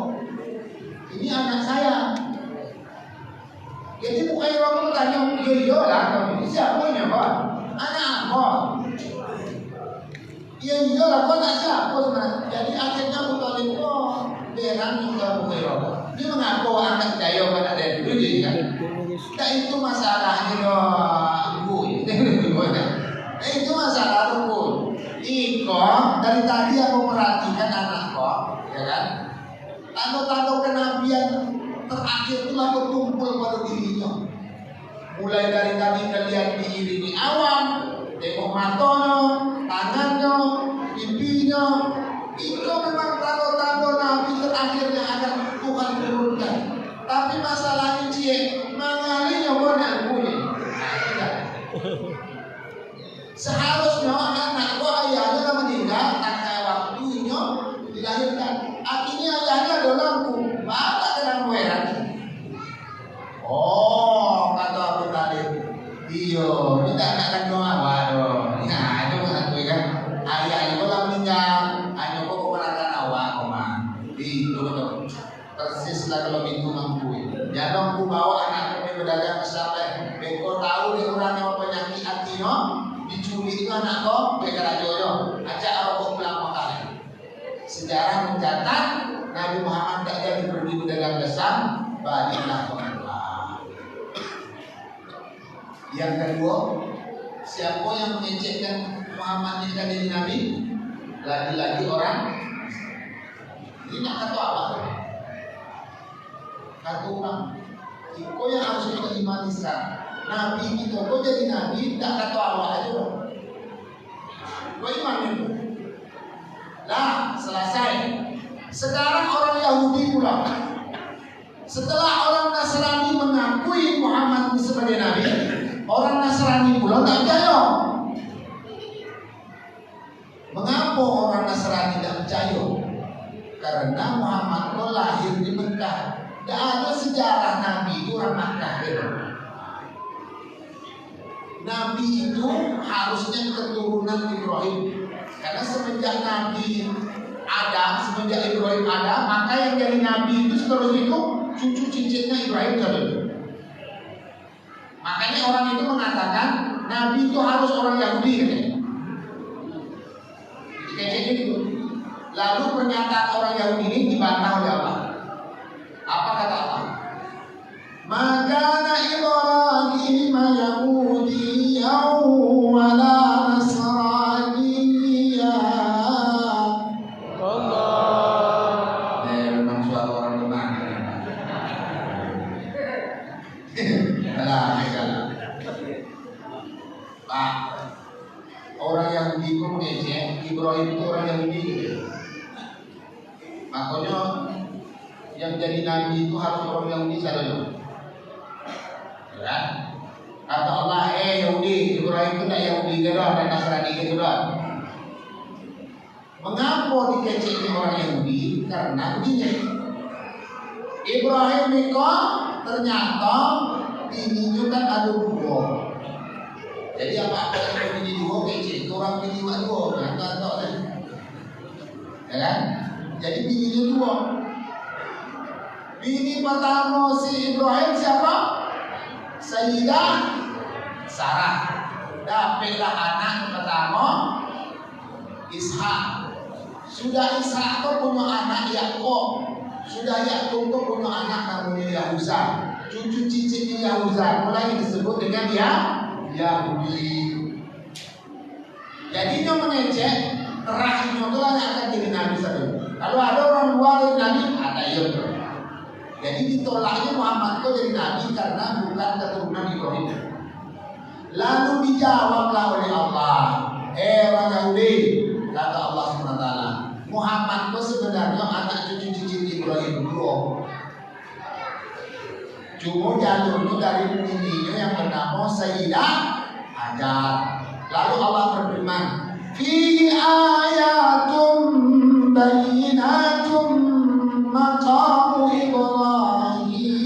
Ini anak saya. Jadi Bukhairah bertanya, iya lah kamu. Siapa nya Pak? Anak aku. Iya lah, kau tak siapa sebenarnya. Jadi akhirnya Abu Talib kok berang juga Bukhairah. Dia mengaku anak jaya pada dari dulu kan. Nah itu masalahnya dong. Itu masalah rukun. Iko dari tadi aku perhatikan anak kok, ya kan? Tanda-tanda kenabian terakhir itu berkumpul pada dirinya. Mulai dari tadi kalian diiringi awan, tengok matanya, tangannya, pipinya. Itu memang tanda-tanda Nabi terakhir yang akan Tuhan turunkan. Tapi masalahnya cie, mangalinya banyak bunyi. Nah, tidak. Seharusnya anak gua ayahnya dah meninggal, tanpa waktunya dilahirkan. Akhirnya ayahnya ada lampu, mana kena merah? Oh, kata Abu Talib, iya, kita akan doa, waduh. Nah, itu mengakui kan, ayah itu lah meninggal. Persislah kalau itu mampu. Jangan ku bawa anak kami berdagang sampai beko tahu dia orang yang penyakit hatinya diculik itu anak kau mereka jodoh. Ajak aku pulang makan. Sejarah mencatat Nabi Muhammad tak jadi pergi berdagang besar, baliklah ke Allah. Yang kedua, siapa yang mengecekkan Muhammad ini jadi Nabi? Lagi-lagi orang. Ini nak kata apa? Kata orang, kau yang harus kita imani sekarang. Nabi kita, kau jadi Nabi, tak kata awak aja. Kau iman itu. Lah, selesai. Sekarang orang Yahudi pula. Setelah orang Nasrani mengakui Muhammad sebagai Nabi, orang Nasrani pula tak percaya. Mengapa orang Nasrani tidak percaya? Karena Muhammad itu lahir di Mekah. Tidak ada sejarah Nabi itu orang Makkah. Nabi itu harusnya keturunan Ibrahim. Karena semenjak Nabi Adam, semenjak Ibrahim ada, maka yang jadi Nabi itu seterus itu cucu cicitnya Ibrahim tadi. Makanya orang itu mengatakan Nabi itu harus orang Yahudi. Kayaknya gitu. Lalu pernyataan orang Yahudi ini dibantah oleh Allah. Apa kata Allah? Maka Ibrahim Yahudiyyan wala Nasraniyya. Allah. Memang suara orang lemah. Kalah. Pak, orang Yahudi itu mengejek Ibrahim itu orang Yahudi. Makanya yang jadi nabi itu harus orang Yahudi saja. Ya. Kata Allah, Yahudi, Ibrahim itu tidak Yahudi gerah dan Nasrani gerah. Mengapa dikecek orang Yahudi? Karena begini, Ibrahim itu ternyata bininya kan ada dua. Jadi apa yang bini dua kecek itu orang bini dua, kan tahu kan? Ya kan? Jadi bininya dua. Bini pertama si Ibrahim siapa? Sayyidah Sarah. Dapatlah anak pertama Ishak. Sudah Ishak itu punya anak Yakub. Sudah Yakub itu punya anak namanya Yahuza. Cucu cicitnya Yahuza mulai disebut dengan Yahudi. Jadinya mengejek terakhirnya itu yang akan jadi nabi saja. Kalau ada orang luar dari nabi, ada yang jadi ditolaknya Muhammad itu jadi nabi karena bukan keturunan Ibrahim. Lalu dijawablah oleh Allah, orang Yahudi, kata Allah SWT, Muhammad itu sebenarnya anak cucu-cucu Ibrahim dulu. Cuma jalurnya dari bininya yang bernama Sayyidah Hajar. Lalu Allah berfirman, Fihi ayatum bayyinatum maqamu Ibrahim.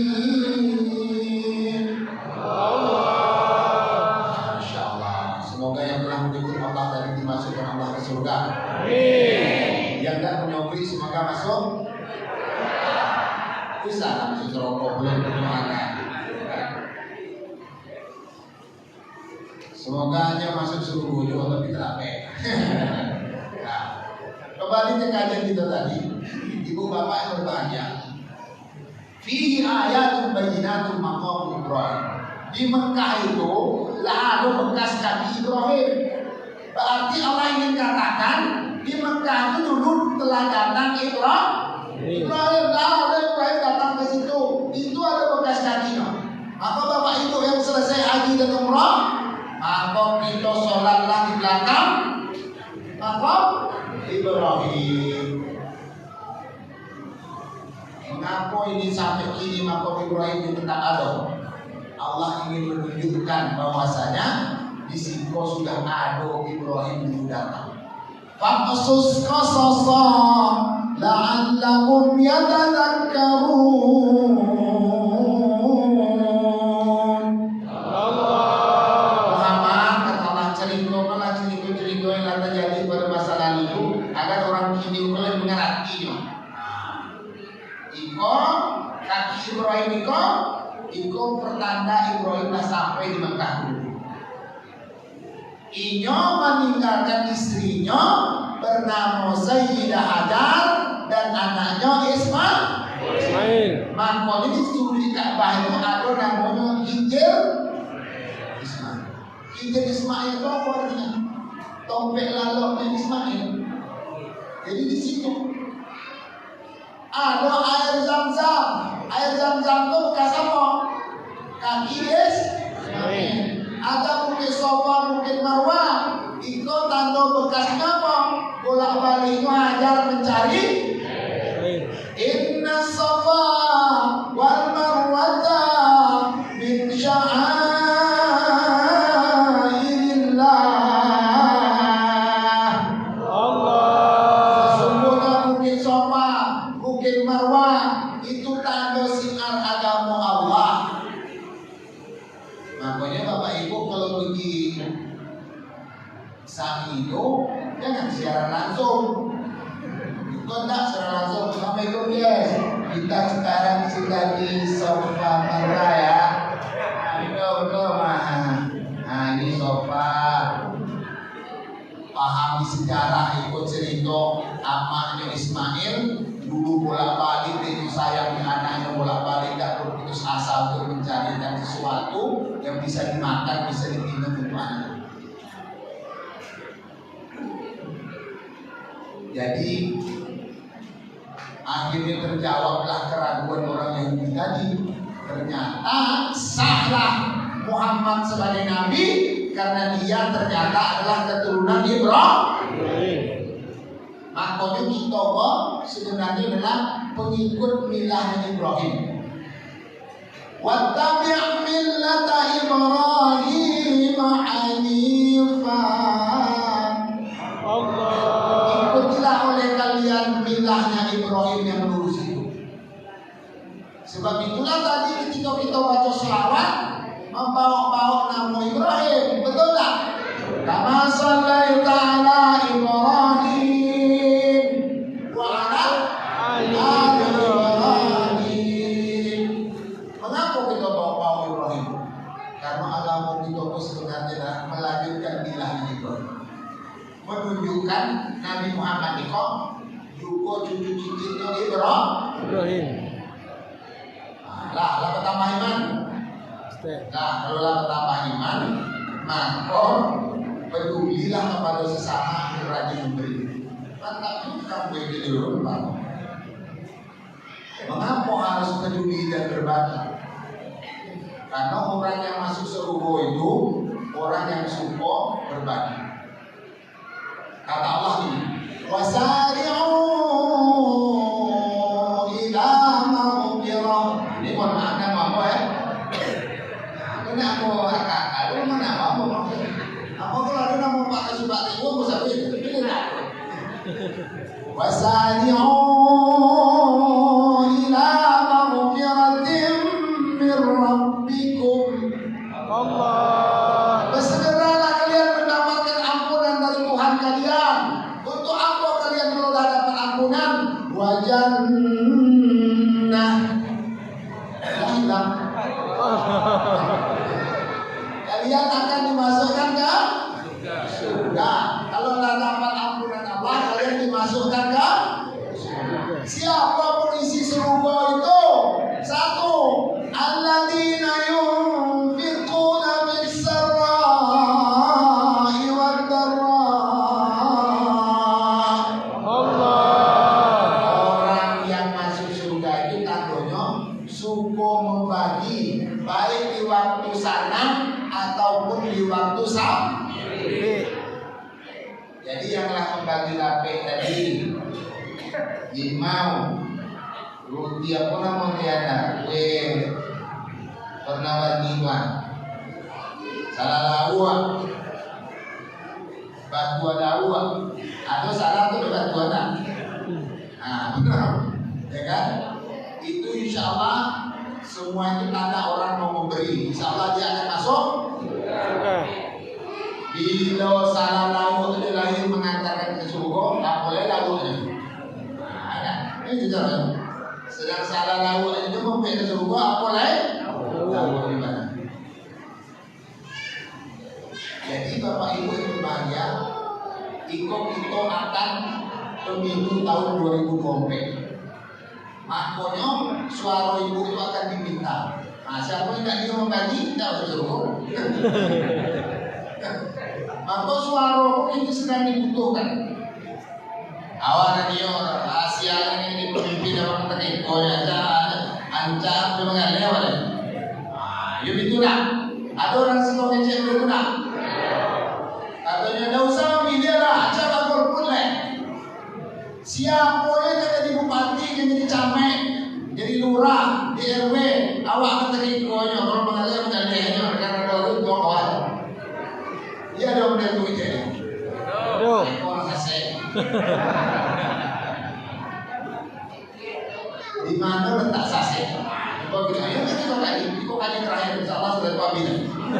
Masya Allah. Semoga yang telah mendukung Allah tadi dimasukkan Allah ke surga. Amin. Yang tidak menyobri semoga masuk. Bisa masuk rokok belum berdoakan. Semoga aja masuk surga juga lebih terapi. Nah, kembali ke kajian kita tadi, ibu bapak yang berbahagia. Fihi ayatun bayyinatun maqam Ibrahim. Di Mekah itu ada bekas kaki Ibrahim. Berarti Allah ingin katakan di Mekah itu dulu telah datang Ibrahim ada Ibrahim datang ke situ. Itu ada bekas kakinya. Maka bapak ibu yang selesai haji dan umrah, maka kita sholatlah di belakang maka Ibrahim. Mengapa ini sampai kini maka Ibrahim itu tak ada? Allah ingin menunjukkan bahwasanya di situ sudah ada Ibrahim itu datang. Faqsus qasasa la'allakum yatadhakkarun. Muhammad kata Allah ceritakanlah cerita yang telah terjadi pada masa lalu agar orang kini mulai mengertinya. Iko kaki Ibrahim iko pertanda Ibrahim telah sampai di Mekah dulu. Inyo meninggalkan istrinya bernama Sayyidah Hajar dan anaknya Ismail. Makanya di studi Ka'bah itu ada namanya Hijr Ismail. Hijr Ismail itu apa artinya? Tompek laloknya Ismail. Jadi di situ ada air Zam-Zam. Air Zam-Zam itu bekas apa? Kaki Ismail. Ada bukit Sofa, bukit Marwah. Itu tanda bekasnya apa? Bolak-baliknya Hajar mencari. Inna Sofa wal Marwata min sya'airillah. Allah. Sesungguhnya bukit Sofa, bukit Marwah itu tanda sinar agama Allah. Makanya Bapak Ibu kalau pergi Samido jangan siaran langsung. Kontak secara langsung. Assalamualaikum guys. Kita sekarang sudah di Sofa Marwah ya. Betul. Nah ini Sofa. Pahami sejarah, ikut cerita bisa dimakan, bisa diminum untuk anak. Jadi akhirnya terjawablah keraguan orang Yahudi tadi. Ternyata sahlah Muhammad sebagai nabi karena dia ternyata adalah keturunan Ibrahim. Makanya kita sebenarnya adalah pengikut milahnya Ibrahim. Wattabi' millata Ibrahim hanifan. Ikutilah oleh kalian milahnya Ibrahim yang lurus itu. Sebab itulah tadi ketika kita baca sholawat membawa nama Ibrahim, betul tak? Kama shallaita ala Ibrahim wa ala ali Ibrahim. Mengapa kita bawa Ibrahim? Karena agama kita sebenarnya adalah melanjutkan milahnya Ibrahim, menunjukkan Nabi Muhammad itu juga cucu cicitnya Ibrahim. Lah bertambah iman. Nah, kalau bertambah iman, maka pedulilah kepada sesama yang rajin memberi. Maka kamu begitu dulu, Pak. Mengapa harus peduli dan berbagi? Karena orang yang masuk surga itu orang yang suka berbagi. Kata Allah ini, wasari'u ila maghfirah. Ini mohon maaf kan apa ya? Kena apa kakak? Lu mana apa? Apa kalau ada nama Pak Subati gua bisa begitu. Wasari'u ila maghfiratin min rabbikum. Allah. Bersegeralah kalian mendapatkan ampunan dari Tuhan kalian. Untuk apa kalian perlu dapat ampunan? Wa jannah. Hilang. Kalian akan dimasukkan ke surga. Kalau tidak dapat ampunan Allah, kalian dimasukkan ke surga. Siapa pengisi surga itu? Satu, alladzina yunfiquna bis-sarra'i wad-dharra'. Orang yang masuk surga itu tandanya suka membagi, baik di waktu sana ataupun di waktu sampai. Jadi yang membagi lapik tadi limau roti apa namanya kue pernah warna salah lawa batu lawa atau salah itu batu ada. Nah benar ya kan, itu insya Allah semua itu tanda orang mau memberi, insya Allah dia akan masuk. Bila salah laut itu lahir mengantarkan ke surga, tak boleh lautnya. Nah, ya. Ini juga. Sedang salah laut itu membawa ke surga, apa boleh? Laut di mana? Jadi Bapak Ibu yang berbahagia, ikut kita akan pemilu tahun 2024. Makanya suara ibu itu akan diminta. Nah, siapa yang tidak ingin membagi, tidak usah surga. Maka suara ini sedang dibutuhkan. Awalnya dia Asia ini pemimpin orang terikut aja, ancam cuma nggak lewat. Ya itulah. Ada orang sih kecil itu nak. Katanya dah usah milih lah, aja bakal pun lah. Siapa yang jadi bupati, yang jadi camat, jadi lurah, di RW, awak terikutnya kalau mengalir mengalirnya karena ada itu awal. Iya dong dia tuh jadi. Aduh. Orang asing. Di mana letak sase? Kalau kita ayo kita kali terakhir insyaallah sudah pamit.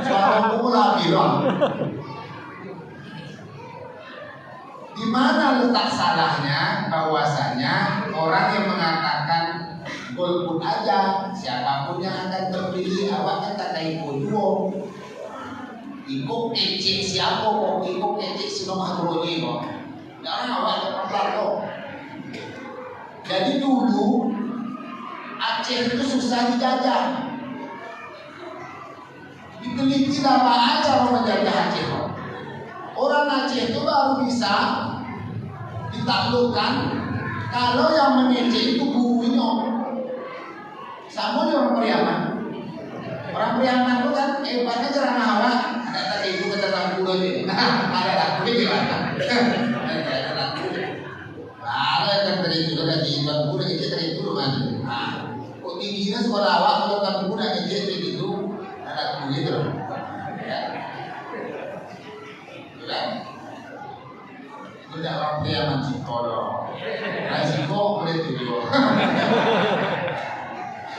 Suara pula bilang. Di mana letak salahnya bahwasanya orang yang mengatakan golput aja, siapapun yang akan terpilih awak kan tak ikut dua. Ikut kecil siapa kok, ikut kecil si nomah broni kok. Jangan awak terpapar kok. Jadi dulu Aceh itu susah dijajah. Diteliti apa aja menjadi Aceh. Orang Aceh itu baru bisa ditaklukkan kalau yang mengejek itu gurunya. Sama dengan orang Priaman. Orang Priaman itu kan hebatnya cerana hawa. Ada tadi itu kata Tanggulo ini. Ada Tanggulo gimana? Ada Tanggulo. Kalau yang tadi itu tadi Tanggulo itu tadi itu kan. Kok tingginya sekolah awak kalau Tanggulo ngejek begitu ada Tanggulo gitu. Ya. Kan? Itu tidak orang Priaman sih kalau. Resiko boleh tujuh.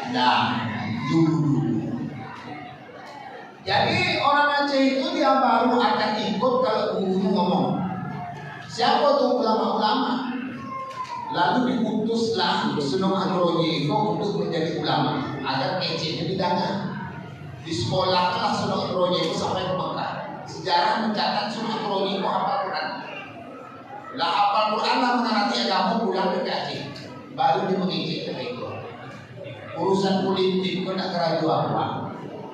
Nah, dulu. Jadi orang Aceh itu dia baru akan ikut kalau gurunya ngomong. Siapa tuh ulama-ulama? Lalu diutuslah Sunan Agroye itu untuk menjadi ulama agar kecilnya bidangnya. Di sekolahlah Sunan Agroye itu sampai ke Mekah. Sejarah mencatat Sunan Agroye itu hafal Quran. Lah hafal Quran lah mengerti agama pulang ke Aceh. Baru dia mengejek ke itu. Urusan politik kau nak keraju apa?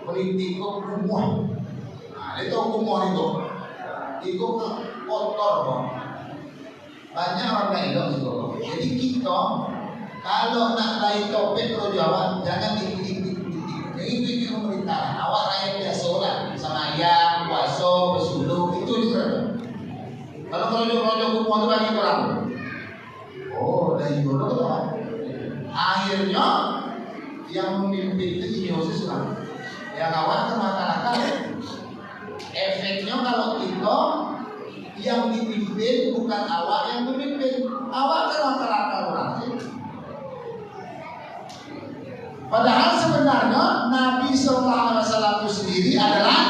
Politik kau kumuh. Itu kumuh itu kotor kok. Banyak orang lain itu. Jadi kita kalau nak lain topik kerja awak jangan ikut-ikut politik. Jadi itu pemerintahan. Awak rakyat biasa lah sama ayam, puasa, bersuluk itu juga. Kalau kerja kumuh itu bagi orang. Oh, dari dulu kan. Akhirnya yang memimpin itu Yesus lah. Yang awak ke masyarakat. Efeknya kalau kita yang dipimpin bukan awak yang memimpin, awak ke masyarakat orang. Padahal sebenarnya Nabi SAW itu sendiri adalah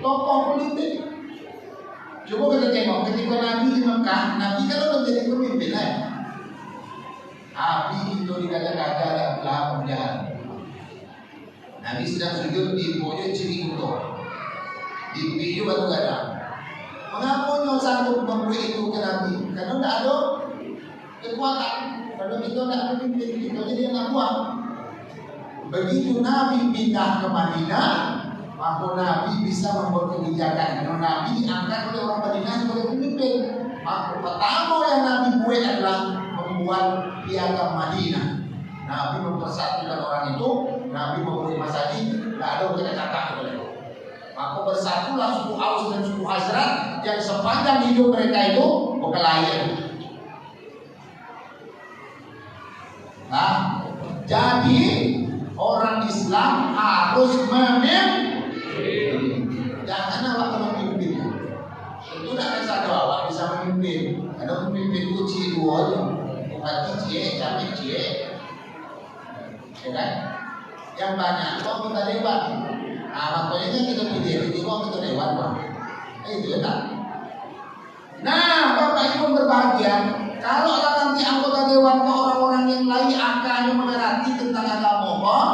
tokoh politik. Coba kita tengok ketika Nabi di Mekah, Nabi kalau menjadi pemimpin lah. Api itu dikata-kata ada belah penjahat. Nabi sedang sujud di pojok ciri itu, di pinggir batu gada. Mengapa nyo sanggup memberi itu ke Nabi? Karena tidak ada kekuatan. Kalau kita tidak memimpin, kita jadi anak buah. Begitu Nabi pindah ke Madinah, maka Nabi bisa membuat kebijakan. Karena Nabi diangkat oleh orang Madinah sebagai pemimpin. Maka pertama yang Nabi buat adalah membuat piagam Madinah. Nabi mempersatukan orang itu, Nabi memberi masjid, tidak ada kita catat oleh itu. Maka bersatulah suku Aus dan suku Khazraj yang sepanjang hidup mereka itu berkelahi. Nah, jadi orang Islam harus memimpin. Jangan awak memimpin. Itu tidak bisa awak bisa memimpin. Ada pemimpin itu ciri dua aja. Bupati cie, camat cie, ya kan? Yang banyak kok kita lewat. Nah, makanya kita pilih kok kita lewat kok. Itu ya. Nah, Bapak Ibu berbahagia. Kalau nanti anggota dewan orang-orang yang lain akan mengerti tentang agama kok,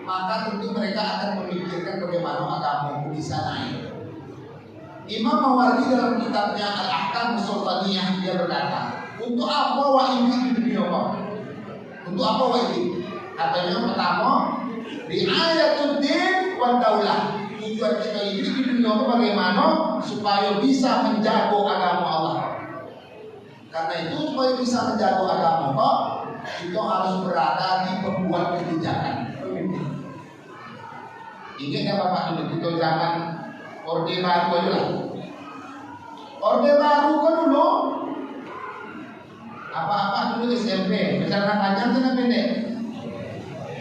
maka tentu mereka akan memikirkan bagaimana agama bisa naik. Imam Mawardi dalam kitabnya Al-Ahkam Sultaniyah dia berkata, untuk apa wahid di dunia Allah? Untuk apa wahid? Katanya pertama, ri'ayatuddin wa daulah. Tujuan kita hidup di dunia itu bagaimana supaya bisa menjaga agama Allah. Karena itu supaya bisa menjaga agama Allah, kita harus berada di pembuat kebijakan. Ingat ya Bapak dulu kita zaman Orde Baru aja lah. Orde Baru kan dulu apa-apa dulu SMP, celana panjang celana pendek.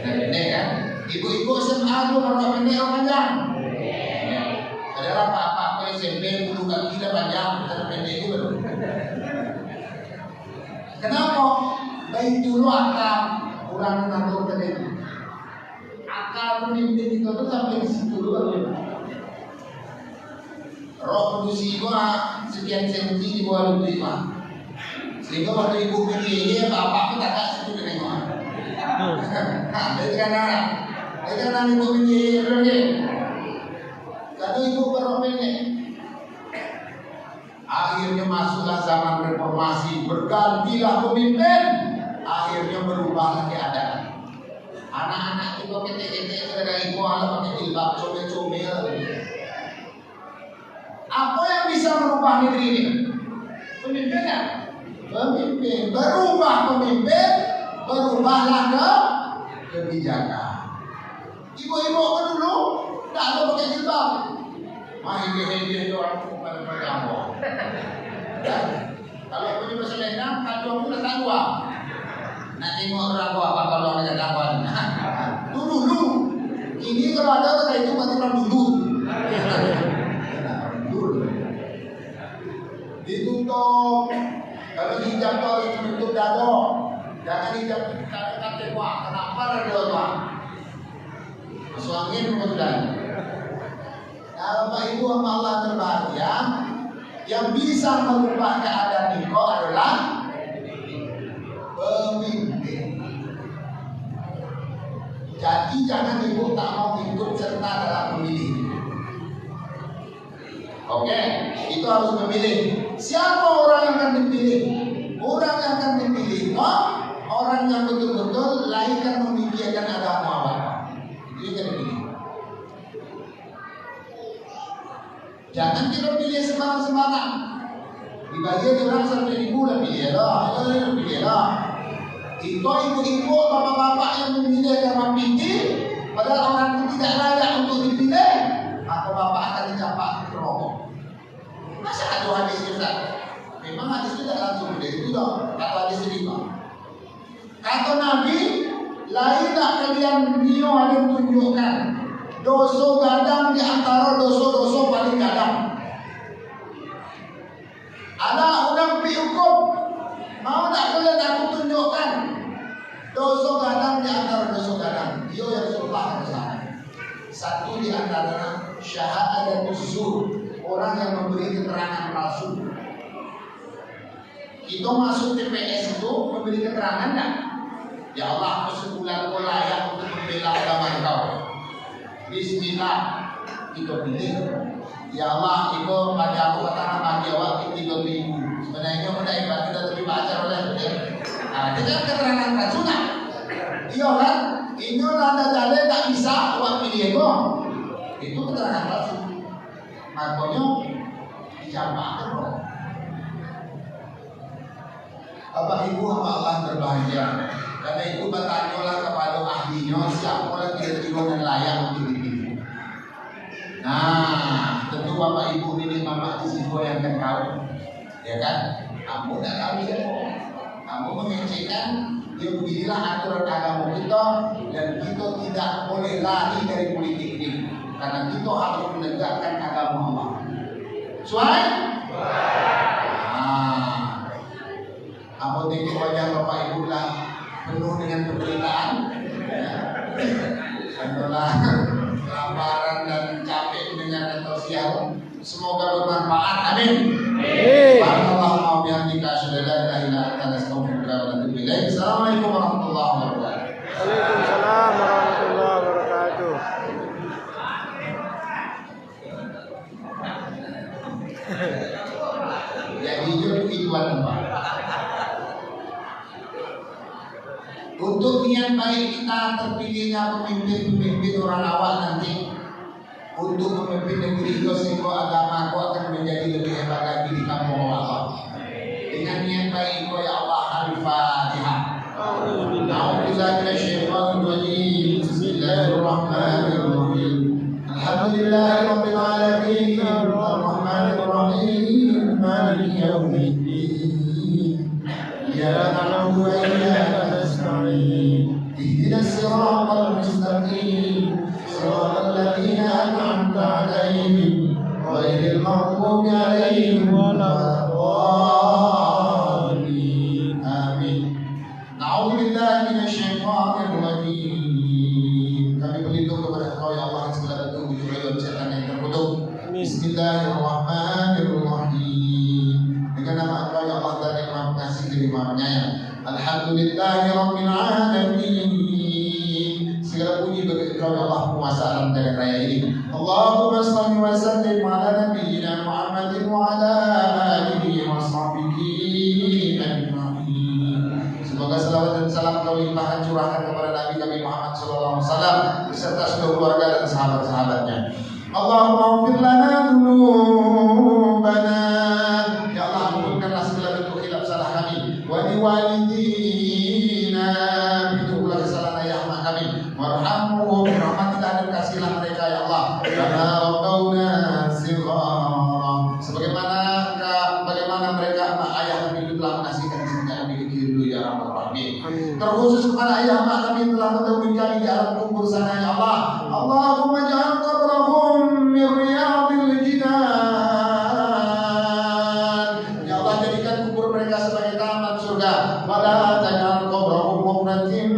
Celana pendek kan? Ibu-ibu SMA dulu celana pendek atau panjang? Ada apa-apa SMP bulu kaki panjang, celana pendek itu baru. Kenapa? Baik dulu akal kurang ngatur tadi. Akal pemimpin itu tuh sampai di situ dulu. Roh produksi gua sekian senti di bawah 25. Sehingga waktu ibu pilih bapak pun tak situ nengok. Dari karena ibu pilih lagi. Kalau ibu berpendek. Akhirnya masuklah zaman reformasi, bergantilah pemimpin, akhirnya berubahlah keadaan. Anak-anak itu ketik-ketik sudah ibu alam pakai jilbab comel-comel merubah negeri ini? Pemimpinnya. Pemimpin. Berubah pemimpin, berubahlah kebijakan. Ibu-ibu kan dulu tak ada pakai jilbab. Mahir orang pada kamu. Kalau punya bahasa Lain, kacau pun tak tahu. Nak tengok orang apa kalau ada kawan. Dulu. Ini kalau ada kata itu berarti orang dulu. Ditutup. Kalau hijab tu harus menutup dada. Jangan hijab kata wah kenapa ada dada? Masuk angin kemudian. Nah, Bapak Ibu sama Allah terbahagia, yang bisa merubah keadaan itu adalah pemimpin. Jadi jangan ibu tak mau ikut serta dalam memilih. Oke, itu harus memilih. Siapa orang yang akan dipilih? Orang yang akan dipilih orang yang betul-betul laikan memikirkan agama Allah. Itu yang dipilih. Jangan kita pilih sembarang-sembarang. Di bagian orang 1.000 lah pilih lah. Itu ibu-ibu, bapak-bapak yang memilih karena pinggir, padahal orang itu tidak layak untuk dipilih, maka bapak akan dicapak ke rokok. Masa ada hadis kita? Memang hadis tidak langsung dari itu dong. Kata hadis ini, kata Nabi, lainlah kalian dunia ada tunjukkan dosa gadang di antara dosa-dosa paling gadang. Ada orang dihukum, mau tak kalian aku tunjukkan dosa gadang di antara dosa gadang. Dia yang sumpah kesalahan. Satu di antara syahadatus zur, orang yang memberi keterangan palsu. Kita masuk TPS itu memberi keterangan tak? Ya Allah, aku sebulan kau layak untuk membela agama Engkau. Bismillah, kita pilih. Ya Allah, itu pada aku katakan bagi awak 3.000. Sebenarnya mudah ibadah kita lebih baca oleh dia. Nah, itu kan keterangan racunah. Iya kan? Ini nanda dalil tak bisa awak pilih itu keterangan palsu. Makanya dicampakkan loh. Bapak Ibu sama Allah berbahagia. Karena itu bertanyalah kepada ahlinya siapa orang kira-kira yang layak untuk dipilih. Nah, tentu Bapak Ibu ini mama di situ yang tahu, ya kan? Kamu tidak tahu siapa. Kamu mengecekkan, dia beginilah aturan agama kita dan kita tidak boleh lari dari politik ini, karena kita harus menegakkan agama Allah. Suai? Kamu tengok wajah Bapak Ibu lah penuh dengan penderitaan, adalah kelaparan dan capek dengan sosial. Semoga bermanfaat. Amin. Barakallahu bihamdika asyhadu an la ilaha illa anta astaghfiruka wa atubu ilaik. Assalamualaikum warahmatullahi wabarakatuh. Waalaikumsalam warahmatullahi wabarakatuh. Jadi itu Pak. Untuk niat baik kita terpilihnya pemimpin orang awal nanti untuk memimpin negeri itu sehingga agama aku akan menjadi lebih hebat lagi di kampung Allah. Dengan niat baik ya Allah, Al-Fatihah. A'udzubillahi minasyaitonir rajim. Bismillahirrahmanirrahim. Alhamdulillahirabbil alamin. Arrahmanir rahim. Maliki yaumiddin. Iyyaka na'budu wa iyyaka اهدنا الصراط المستقيم صراط الذين أنعمت عليهم غير المغضوب عليهم ولا الضالين آمين. نعوذ بالله من الشيطان الرجيم. Kami berlindung kepada Engkau ya Allah segala bentuk wujud dan setan yang terkutuk. Bismillahirrahmanirrahim. Dengan nama Engkau ya Allah dan yang Maha Pengasih dan Maha Penyayang. Alhamdulillahirabbil alamin. Segala puji bagi Engkau ya Allah penguasa alam dan raya ini. Allahumma shalli wa sallim ala nabiyyina Muhammadin wa ala alihi wa sahbihi ajma'in. Semoga salawat dan salam Kau limpahkan curahkan kepada Nabi kami Muhammad sallallahu alaihi wasallam beserta seluruh keluarga dan sahabat-sahabatnya. Allahumma ighfir lana dzunubana. Ya Allah, ampunkanlah segala bentuk khilaf salah kami. Wa liwalidina, begitu pula kesalahan ayah mak kami. Warhamhum, rahmatilah dan kasihilah mereka ya Allah. Kama rabbawna shighara, bagaimana mereka ayah kami itu telah mengasihi kami sejak kami kecil dulu ya Rabbal Alamin. Terkhusus kepada ayah mak kami yang telah mendahului kami di alam kubur sana ya Allah. Allahumma ja'al qabrahum min riyadil jinan. Ya Allah, jadikan kubur mereka sebagai taman surga. Wala taj'al qabrahum muqratin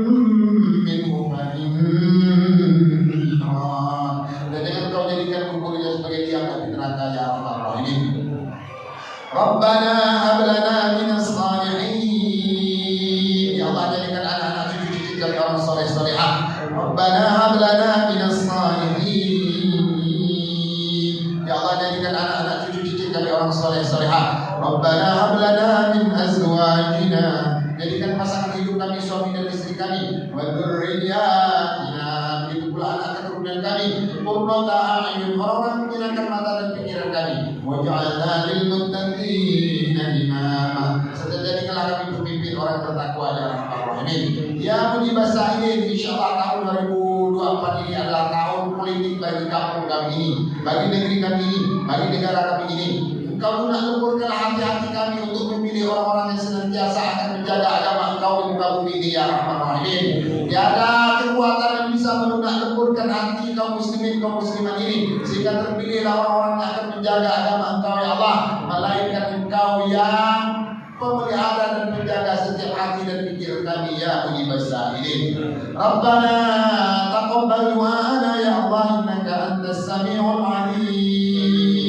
min humanin. Dan jangan kau jadikan kuburnya sebagai liang api neraka ya Rabbal Alamin. Rabbana hab lana minas salihin. Ya Allah, jadikan anak-anak cucu-cucu kami orang soleh-solehah. Rabbana hab lana minas salihin. Ya Allah, jadikan anak-anak cucu-cucu kami orang soleh-solehah. Rabbana hab lana min azwajina. Jadikan pasangan hidup kami suami dan istri kami. Wa dzurriyyatina, begitu pula anak keturunan kami. Qurrata a'yun, orang-orang menyenangkan mata dan pikiran kami. Waj'alna lil muttaqina imama, serta jadikanlah kami pemimpin orang bertakwa ya Rabbal Alamin. Ya mujibas sa'ilin, insyaallah tahun 2024 ini adalah tahun politik bagi kampung kami ini, bagi negeri kami ini, bagi negara kami ini. Engkau nak luburkanlah hati-hati kami untuk memilih orang-orang yang senantiasa akan menjaga agama Engkau di muka bumi ini ya Rabbal Alamin. Tiada kekuatan yang bisa melunak-leburkan hati kaum muslimin kaum muslimat ini, sehingga terpilihlah orang-orang yang akan menjaga agama Engkau ya Allah, melainkan Engkau yang pemelihara dan menjaga setiap hati dan pikiran kami ya mujibas sa'ilin. Rabbana taqabbal du'ana ya Allah, innaka antas sami'ul alim.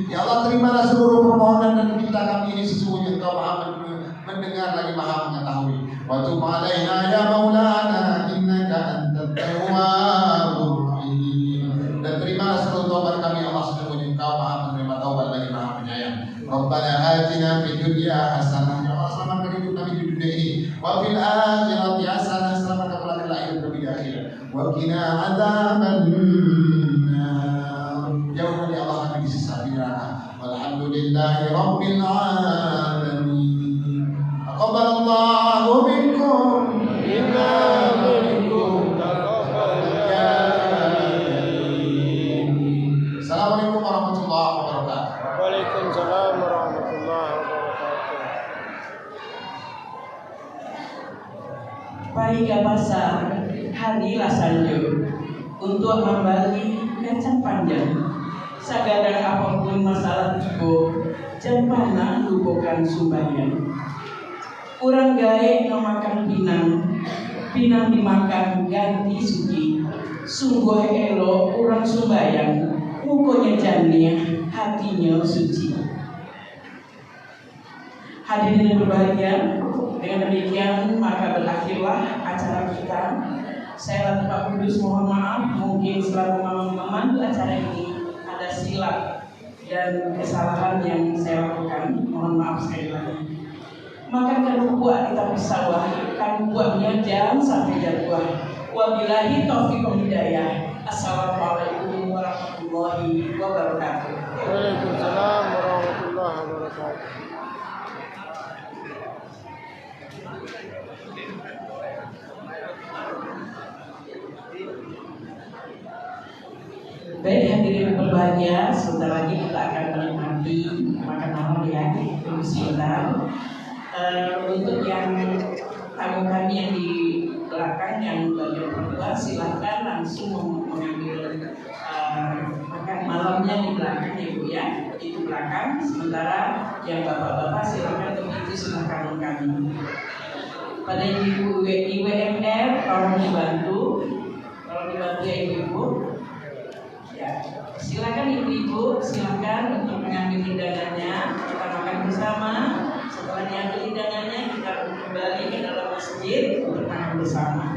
Ya Allah, terimalah seluruh permohonan dan minta kami ini, sesungguhnya Engkau Maha mendengar lagi Maha mengetahui. Wa tub 'alaina ya maulana innaka antat tawwabur rahim. Dan terimalah seluruh taubat kami Allah, sesungguhnya Engkau Maha menerima taubat lagi Maha penyayang. Rabbana atina fid dunya hasanah. Ya Allah, selamatkan hidup kami di dunia ini. Wa fil akhirati hasanah, selamatkan kami di akhirat di akhirat. Wa qina adzaban nar. Jauhkan ya Allah kami disiksa di neraka. Walhamdulillahi rabbil alamin. Taqabbalallahu minkum inna minkum taqabbal ya. Assalamualaikum warahmatullahi wabarakatuh. Waalaikumsalam warahmatullahi wabarakatuh. Baik pasar hadilah sanjung untuk membagi kacang panjang. Sagadang apapun masalah tibo, jangan lupakan sumbangan. Urang gae memakan pinang dimakan ganti suci. Sungguh elo urang sumbayang, mukonya jania, hatinya suci. Hadirin yang berbahagia, dengan demikian maka berakhirlah acara kita. Saya Latifah Kudus mohon maaf, mungkin selaku memandu acara ini ada silap dan kesalahan yang saya lakukan, mohon maaf sekali lagi. Maka kanu buat kita bersawah, kanu buatnya jangan sampai jatuh. Wabillahi taufiq wal hidayah. Assalamualaikum warahmatullahi wabarakatuh. Waalaikumsalam warahmatullahi wabarakatuh. Baik hadirin berbahagia, sebentar lagi kita akan menikmati makan malam ya, tunggu sebentar. Untuk yang tamu kami yang di belakang yang bagian berdua, silahkan langsung mengambil makan malamnya di belakang ya Bu ya, itu belakang. Sementara yang bapak-bapak silahkan begitu silahkan kami. Pada ibu IWMR tolong dibantu ya ibu-ibu. Ya, silakan ibu-ibu, silakan untuk mengambil hidangannya. Kita makan bersama. Setelah diambil hidangannya, kita kembali ke dalam masjid untuk makan bersama.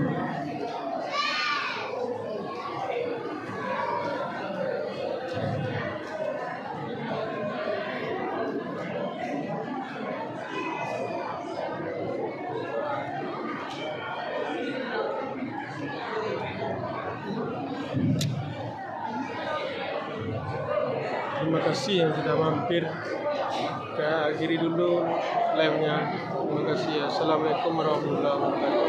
terima kasih yang sudah mampir. Kita akhiri dulu live-nya. Terima kasih. Assalamualaikum warahmatullahi wabarakatuh.